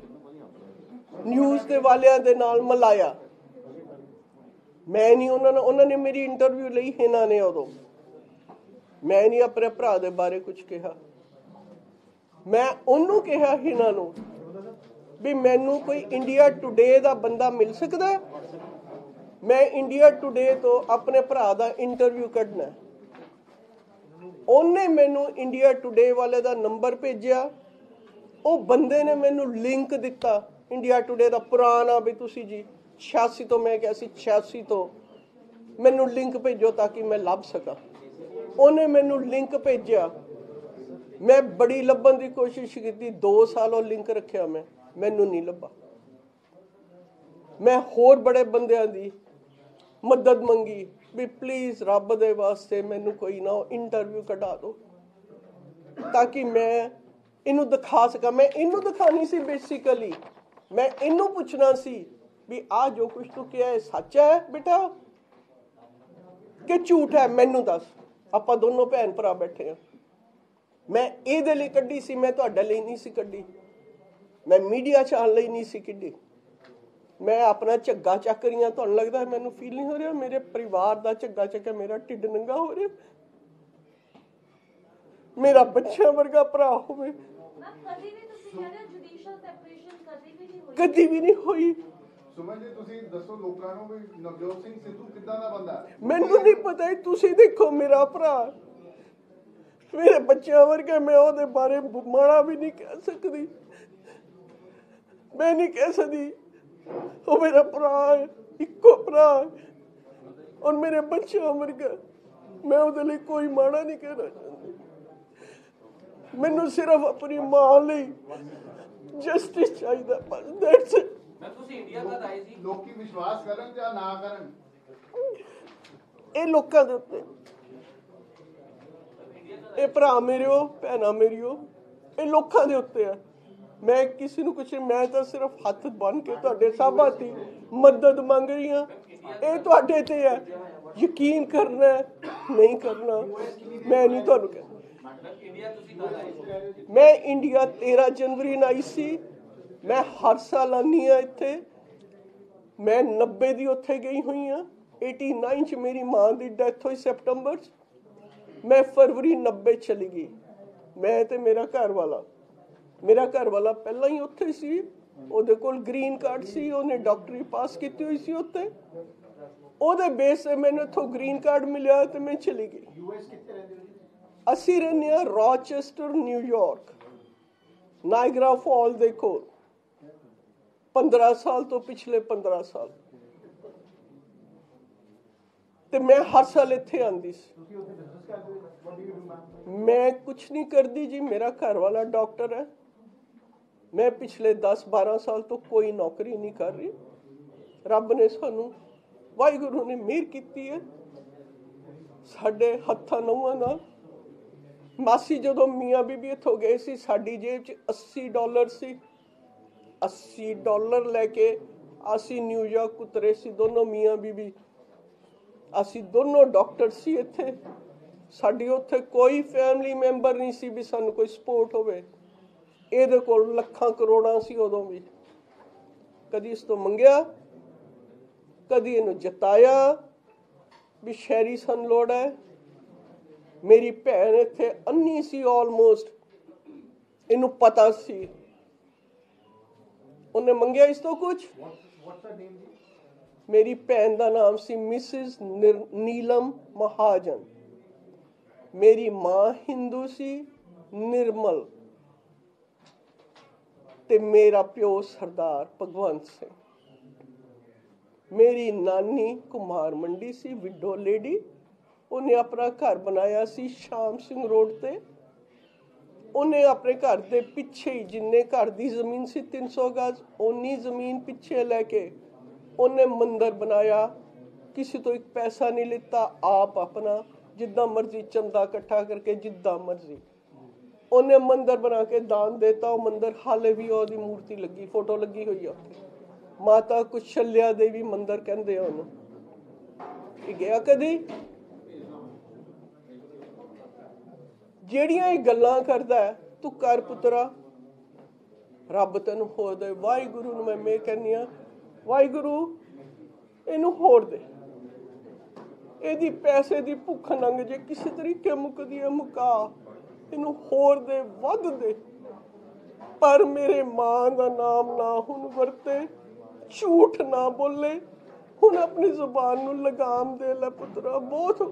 ਨਿਊਜ਼ ਦੇ ਵਾਲਿਆਂ ਦੇ ਨਾਲ ਮਿਲਾਇਆ। ਮੈਂ ਨਹੀਂ, ਉਹਨਾਂ ਨੇ ਮੇਰੀ ਇੰਟਰਵਿਊ ਲਈ ਇਹਨਾਂ ਨੇ। ਉਦੋਂ ਮੈਂ ਨਹੀਂ ਆਪਣੇ ਭਰਾ ਦੇ ਬਾਰੇ ਕੁਝ ਕਿਹਾ। ਮੈਂ ਉਹਨੂੰ ਕਿਹਾ ਇਹਨਾਂ ਨੂੰ ਵੀ ਮੈਨੂੰ ਕੋਈ ਇੰਡੀਆ ਟੁਡੇ ਦਾ ਬੰਦਾ ਮਿਲ ਸਕਦਾ? ਮੈਂ ਇੰਡੀਆ ਟੁਡੇ ਤੋਂ ਆਪਣੇ ਭਰਾ ਦਾ ਇੰਟਰਵਿਊ ਕੱਢਣਾ। ਉਹਨੇ ਮੈਨੂੰ ਇੰਡੀਆ ਟੁਡੇ ਵਾਲੇ ਦਾ ਨੰਬਰ ਭੇਜਿਆ। ਉਹ ਬੰਦੇ ਨੇ ਮੈਨੂੰ ਲਿੰਕ ਦਿੱਤਾ ਇੰਡੀਆ ਟੁਡੇ ਦਾ ਪੁਰਾਣਾ, ਵੀ ਤੁਸੀਂ ਜੀ 86 ਤੋਂ, ਮੈਂ ਕਿਹਾ ਸੀ 86 ਤੋਂ ਮੈਨੂੰ ਲਿੰਕ ਭੇਜੋ ਤਾਂ ਕਿ ਮੈਂ ਲੱਭ ਸਕਾਂ। ਉਹਨੇ ਮੈਨੂੰ ਲਿੰਕ ਭੇਜਿਆ। ਮੈਂ ਬੜੀ ਲੱਭਣ ਦੀ ਕੋਸ਼ਿਸ਼ ਕੀਤੀ, 2 ਸਾਲ ਉਹ ਲਿੰਕ ਰੱਖਿਆ, ਮੈਨੂੰ ਨਹੀਂ ਲੱਭਾ। ਮੈਂ ਹੋਰ ਬੜੇ ਬੰਦਿਆਂ ਦੀ ਮਦਦ ਮੰਗੀ ਵੀ ਪਲੀਜ਼ ਰੱਬ ਦੇ ਵਾਸਤੇ ਮੈਨੂੰ ਕੋਈ ਨਾ ਇੰਟਰਵਿਊ ਕਢਾ ਦਿਓ ਤਾਂ ਕਿ ਮੈਂ ਇਹਨੂੰ ਦਿਖਾ ਸਕਾਂ। ਮੈਂ ਇਹਨੂੰ ਦਿਖਾਣੀ ਸੀ ਬੇਸਿਕਲੀ, ਮੈਂ ਇਹਨੂੰ ਪੁੱਛਣਾ ਸੀ ਵੀ ਆਹ ਜੋ ਕੁਝ ਤੂੰ ਕਿਹਾ ਹੈ ਸੱਚ ਹੈ ਬੇਟਾ ਕਿ ਝੂਠ ਹੈ? ਮੈਨੂੰ ਦੱਸ। ਆਪਾਂ ਦੋਨੋਂ ਭੈਣ ਭਰਾ ਬੈਠੇ ਹਾਂ। ਮੈਂ ਇਹਦੇ ਲਈ ਕੱਢੀ ਸੀ, ਮੈਂ ਤੁਹਾਡੇ ਲਈ ਨਹੀਂ ਸੀ ਕੱਢੀ, ਮੈਂ ਮੀਡੀਆ 'ਚ ਆਉਣ ਲਈ ਨਹੀਂ ਸੀ ਕੱਢੀ। मैं अपना झग्गा ਚੱਕ ਰਹੀ ਹਾਂ, ਤੁਹਾਨੂੰ ਲੱਗਦਾ ਮੈਨੂੰ ਫੀਲ ਨਹੀਂ ਹੋ ਰਿਹਾ ਮੇਰੇ ਪਰਿਵਾਰ ਦਾ ਝੱਗਾ ਚੱਕਿਆ ਮੇਰਾ ਢਿੱਡ ਨੰਗਾ ਹੋ ਰਿਹਾ, ਮੇਰਾ ਬੱਚਿਆਂ ਵਰਗਾ ਭਰਾ ਹੋਵੇ, ਕਦੀ ਵੀ ਨਹੀਂ ਹੋਈ। ਸੁਮਨ ਜੀ ਤੁਸੀਂ ਦੱਸੋ ਲੋਕਾਂ ਨੂੰ ਵੀ ਨਵਜੋਤ ਸਿੰਘ ਸਿੱਧੂ ਕਿੱਦਾਂ ਦਾ ਬੰਦਾ ਹੈ? ਮੈਨੂੰ ਨਹੀਂ ਪਤਾ, ਤੁਸੀਂ ਦੇਖੋ ਮੇਰਾ ਭਰਾ ਮੇਰੇ ਬੱਚਿਆਂ ਵਰਗਾ, ਮੈਂ ਉਹਦੇ ਬਾਰੇ ਮਾੜਾ ਵੀ ਨਹੀਂ ਕਹਿ ਸਕਦੀ, ਮੈਂ ਨਹੀਂ ਕਹਿ ਸਕਦੀ, ਉਹ ਮੇਰਾ ਭਰਾ ਹੈ, ਇੱਕੋ ਭਰਾ ਹੈ, ਔਰ ਮੇਰੇ ਬੱਚਿਆਂ ਵਰਗਾ, ਮੈਂ ਉਹਦੇ ਲਈ ਕੋਈ ਮਾੜਾ ਨਹੀਂ ਕਹਿਣਾ ਚਾਹੁੰਦੀ। ਮੈਨੂੰ ਸਿਰਫ ਆਪਣੀ ਮਾਂ ਲਈ ਜਸਟਿਸ ਚਾਹੀਦਾ, ਬਸ ਦੈਟਸ ਇਟ। ਮੈਂ ਤੁਸੀਂ ਇੰਡੀਆ ਕਦ ਆਏ ਸੀ? ਲੋਕੀ ਵਿਸ਼ਵਾਸ ਕਰਨ ਜਾਂ ਨਾ ਕਰਨ, ਇਹ ਲੋਕਾਂ ਦੇ ਉੱਤੇ, ਇਹ ਭਰਾ ਮੇਰਿਓ ਭੈਣਾਂ ਮੇਰਿਓ, ਇਹ ਲੋਕਾਂ ਦੇ ਉੱਤੇ ਆ। ਮੈਂ ਕਿਸੇ ਨੂੰ ਕੁਛ, ਮੈਂ ਤਾਂ ਸਿਰਫ ਹੱਥ ਬੰਨ ਕੇ ਤੁਹਾਡੇ ਸਾਹਮਣੇ ਦੀ ਮਦਦ ਮੰਗ ਰਹੀ ਹਾਂ, ਇਹ ਤੁਹਾਡੇ ਤੇ ਹੈ, ਯਕੀਨ ਕਰਨਾ ਨਹੀਂ ਕਰਨਾ ਮੈਂ ਨਹੀਂ ਤੁਹਾਨੂੰ ਕਹਿੰਦਾ। ਮੈਂ ਇੰਡੀਆ 13 ਜਨਵਰੀ ਨੂੰ ਆਈ ਸੀ, ਮੈਂ ਹਰ ਸਾਲ ਆਉਂਦੀ ਹਾਂ ਇੱਥੇ, ਮੈਂ 90 ਦੀ ਉੱਥੇ ਗਈ ਹੋਈ ਹਾਂ, 89 ਚ ਮੇਰੀ ਮਾਂ ਦੀ ਡੈਥ ਹੋਈ ਸੈਪਟੰਬਰ 'ਚ, ਮੈਂ ਫਰਵਰੀ 90 ਚਲੀ ਗਈ। ਮੈਂ ਤੇ ਮੇਰਾ ਘਰ ਵਾਲਾ ਪਹਿਲਾਂ ਹੀ ਉੱਥੇ ਸੀ, ਉਹਦੇ ਕੋਲ ਗ੍ਰੀਨ ਕਾਰਡ ਸੀ, ਉਹਨੇ ਡਾਕਟਰੀ ਪਾਸ ਕੀਤੀ ਹੋਈ ਸੀ ਉੱਥੇ, ਉਹਦੇ ਬੇਸ ਤੇ ਮੈਨੂੰ ਇੱਥੋਂ ਗ੍ਰੀਨ ਕਾਰਡ ਮਿਲਿਆ ਤੇ ਮੈਂ ਚਲੀ ਗਈ। ਅਸੀਂ ਰਹਿੰਦੇ ਹਾਂ ਰੋਚੈਸਟਰ ਨਿਊਯਾਰਕ, ਨਾਇਗਰਾ ਫਾਲ ਦੇ ਕੋਲ, 15 ਸਾਲ ਤੋਂ ਪਿਛਲੇ 15 ਸਾਲ, ਤੇ ਮੈਂ ਹਰ ਸਾਲ ਇੱਥੇ ਆਉਂਦੀ ਸੀ। ਮੈਂ ਕੁਛ ਨਹੀਂ ਕਰਦੀ ਜੀ, ਮੇਰਾ ਘਰ ਵਾਲਾ ਡਾਕਟਰ ਹੈ, ਮੈਂ ਪਿਛਲੇ 10-12 ਸਾਲ ਤੋਂ ਕੋਈ ਨੌਕਰੀ ਨਹੀਂ ਕਰ ਰਹੀ। ਰੱਬ ਨੇ ਸਾਨੂੰ, ਵਾਹਿਗੁਰੂ ਨੇ ਮਿਹਰ ਕੀਤੀ ਹੈ ਸਾਡੇ ਹੱਥਾਂ ਨਹੁੰਆਂ ਨਾਲ। ਮਾਸੀ ਜਦੋਂ ਮੀਆਂ ਬੀਬੀ ਇੱਥੋਂ ਗਏ ਸੀ, ਸਾਡੀ ਜੇਬ 'ਚ $80 ਸੀ, $80 ਲੈ ਕੇ ਅਸੀਂ ਨਿਊਯਾਰਕ ਉਤਰੇ ਸੀ, ਦੋਨੋਂ ਮੀਆਂ ਬੀਬੀ, ਅਸੀਂ ਦੋਨੋਂ ਡਾਕਟਰ ਸੀ ਇੱਥੇ। ਸਾਡੀ ਉੱਥੇ ਕੋਈ ਫੈਮਿਲੀ ਮੈਂਬਰ ਨਹੀਂ ਸੀ ਵੀ ਸਾਨੂੰ ਕੋਈ ਸਪੋਰਟ ਹੋਵੇ। ਇਹਦੇ ਕੋਲ ਲੱਖਾਂ ਕਰੋੜਾਂ ਸੀ ਉਦੋਂ ਵੀ, ਕਦੀ ਇਸ ਤੋਂ ਮੰਗਿਆ, ਕਦੀ ਇਹਨੂੰ ਜਤਾਇਆ ਵੀ ਸ਼ਹਿਰੀ ਸਾਨੂੰ ਲੋੜ ਹੈ। ਮੇਰੀ ਭੈਣ ਇੱਥੇ ਅੰਨੀ ਸੀ ਆਲਮੋਸਟ, ਇਹਨੂੰ ਪਤਾ ਸੀ, ਉਹਨੇ ਮੰਗਿਆ ਇਸ ਤੋਂ ਕੁਛ। ਮੇਰੀ ਭੈਣ ਦਾ ਨਾਮ ਸੀ ਮਿਸਿਸ ਨੀਲਮ ਮਹਾਜਨ, ਮੇਰੀ ਮਾਂ ਹਿੰਦੂ ਸੀ ਨਿਰਮਲ, ਤੇ ਮੇਰਾ ਪਿਓ ਸਰਦਾਰ ਭਗਵੰਤ ਸਿੰਘ। ਮੇਰੀ ਨਾਨੀ ਕੁਮਾਰ ਮੰਡੀ ਸੀ, ਵਿਡੋ ਲੇਡੀ, ਉਹਨੇ ਆਪਣਾ ਘਰ ਬਣਾਇਆ ਸੀ ਸ਼ਾਮ ਸਿੰਘ ਰੋਡ ਤੇ। ਉਹਨੇ ਆਪਣੇ ਘਰ ਦੇ ਪਿੱਛੇ ਹੀ, ਜਿੰਨੇ ਘਰ ਦੀ ਜ਼ਮੀਨ ਸੀ 300 ਗਜ਼, ਓਨੀ ਜ਼ਮੀਨ ਪਿੱਛੇ ਲੈ ਕੇ ਉਹਨੇ ਮੰਦਿਰ ਬਣਾਇਆ, ਕਿਸੇ ਤੋਂ ਇੱਕ ਪੈਸਾ ਨਹੀਂ ਲਿੱਤਾ, ਆਪ ਆਪਣਾ ਜਿੱਦਾਂ ਮਰਜ਼ੀ ਚੰਦਾ ਇਕੱਠਾ ਕਰਕੇ ਜਿੱਦਾਂ ਮਰਜ਼ੀ ਉਹਨੇ ਮੰਦਿਰ ਬਣਾ ਕੇ ਦਾਨ ਦੇਤਾ। ਉਹ ਮੰਦਿਰ ਹਾਲੇ ਵੀ ਉਹਦੀ ਮੂਰਤੀ ਲੱਗੀ, ਫੋਟੋ ਲੱਗੀ ਹੋਈ ਆ ਉੱਥੇ, ਮਾਤਾ ਕੁਸ਼ਲਿਆ ਦੇਵੀ ਮੰਦਿਰ ਕਹਿੰਦੇ ਆ ਉਹਨੂੰ। ਇਹ ਗਿਆ ਕਦੀ? ਜਿਹੜੀਆਂ ਇਹ ਗੱਲਾਂ ਕਰਦਾ ਤੂੰ ਕਰ ਪੁੱਤਰਾ, ਰੱਬ ਤੈਨੂੰ ਹੋਰ ਦੇ। ਵਾਹਿਗੁਰੂ ਨੂੰ ਮੈਂ ਕਹਿੰਦੀ ਹਾਂ, ਵਾਹਿਗੁਰੂ ਇਹਨੂੰ ਹੋਰ ਦੇ, ਇਹਦੀ ਪੈਸੇ ਦੀ ਭੁੱਖ ਲੰਘ ਜੇ, ਕਿਸੇ ਤਰੀਕੇ ਮੁੱਕਦੀ ਹੈ ਮੁਕਾ, ਇਹਨੂੰ ਹੋਰ ਦੇ, ਵੱਧ ਦੇ, ਪਰ ਮੇਰੇ ਮਾਂ ਦਾ ਨਾਮ ਨਾ ਹੁਣ ਵਰਤੇ, ਝੂਠ ਨਾ ਬੋਲੇ, ਹੁਣ ਆਪਣੀ ਜ਼ੁਬਾਨ ਨੂੰ ਲਗਾਮ ਦੇ ਲੈ ਪੁੱਤਰਾ, ਬਹੁਤ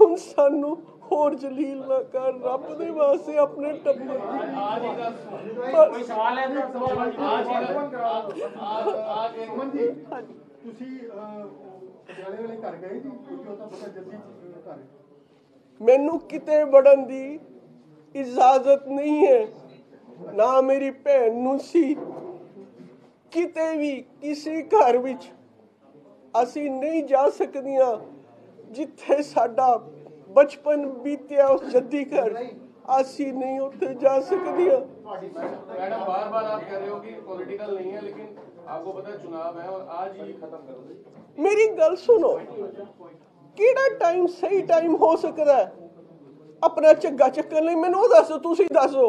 ਹੁਣ ਸਾਨੂੰ ਹੋਰ ਜਲੀਲ ਨਾ ਕਰ, ਰੱਬ ਦੇ ਵਾਸਤੇ ਆਪਣੇ ਟੱਬਰ। ਕੋਈ ਸਵਾਲ ਹੈ? ਤੁਸੀਂ ਪਟਿਆਲੇ ਵਾਲੇ ਘਰ ਗਏ ਜੀ, ਕਿਉਂਕਿ ਉਹ ਤਾਂ ਬੜਾ ਜਲਦੀ ਘਰ, ਮੈਨੂੰ ਕਿਤੇ ਵੜਨ ਦੀ ਇਜਾਜ਼ਤ ਨਹੀਂ ਹੈ, ਨਾ ਮੇਰੀ ਭੈਣ ਨੂੰ ਸੀ। ਕਿਤੇ ਵੀ ਕਿਸੇ ਘਰ ਵਿੱਚ ਅਸੀਂ ਨਹੀਂ ਜਾ ਸਕਦੀਆਂ ਜਿੱਥੇ ਸਾਡਾ ਬਚਪਨ ਬੀਤਿਆ, ਉਸ ਜੱਦੀ ਘਰ ਅਸੀਂ ਨਹੀਂ ਉੱਥੇ ਜਾ ਸਕਦੀਆਂ। मैडम बार बार आप कह रहे हो कि पॉलिटिकल नहीं है, लेकिन आपको पता है चुनाव है और आज ही खत्म कर दो। मेरी गल सुनो, किहड़ा टाइम सही टाइम हो सकता है अपना झग्गा चक्कन लई? मैनूं दसो, तुसीं दसो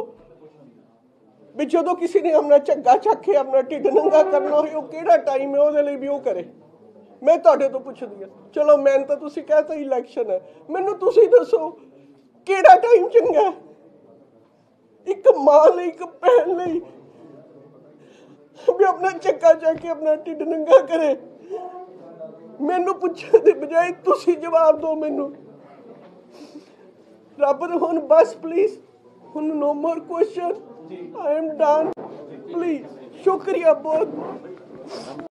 ਵੀ ਜਦੋਂ ਕਿਸੇ ਨੇ ਆਪਣਾ ਝੱਗਾ ਚੱਕ ਕੇ ਆਪਣਾ ਢਿੱਡ ਨੰਗਾ ਕਰਨਾ ਹੋਏ, ਉਹ ਕਿਹੜਾ ਟਾਈਮ ਹੈ ਉਹਦੇ ਲਈ ਵੀ ਉਹ ਕਰੇ। ਮੈਂ ਤੁਹਾਡੇ ਤੋਂ ਪੁੱਛਦੀ ਹਾਂ, ਚਲੋ ਮੈਂ ਤਾਂ ਤੁਸੀਂ ਕਹਤਾ ਇਲੈਕਸ਼ਨ ਹੈ, ਮੈਨੂੰ ਤੁਸੀਂ ਦੱਸੋ ਕਿਹੜਾ ਟਾਈਮ ਚੰਗਾ ਹੈ ਇੱਕ ਮਾਂ ਲਈ, ਇੱਕ ਭੈਣ ਲਈ ਵੀ ਆਪਣਾ ਝੱਗਾ ਚੱਕ ਕੇ ਆਪਣਾ ਢਿੱਡ ਨੰਗਾ ਕਰੇ? ਮੈਨੂੰ ਪੁੱਛਣ ਦੇ ਬਜਾਏ ਤੁਸੀਂ ਜਵਾਬ ਦਿਓ ਮੈਨੂੰ। ਰੱਬ ਦੇ ਹੁਣ ਬਸ ਪਲੀਜ਼, ਹੁਣ no more question, I am done, please। ਸ਼ੁਕਰੀਆ ਬਹੁਤ।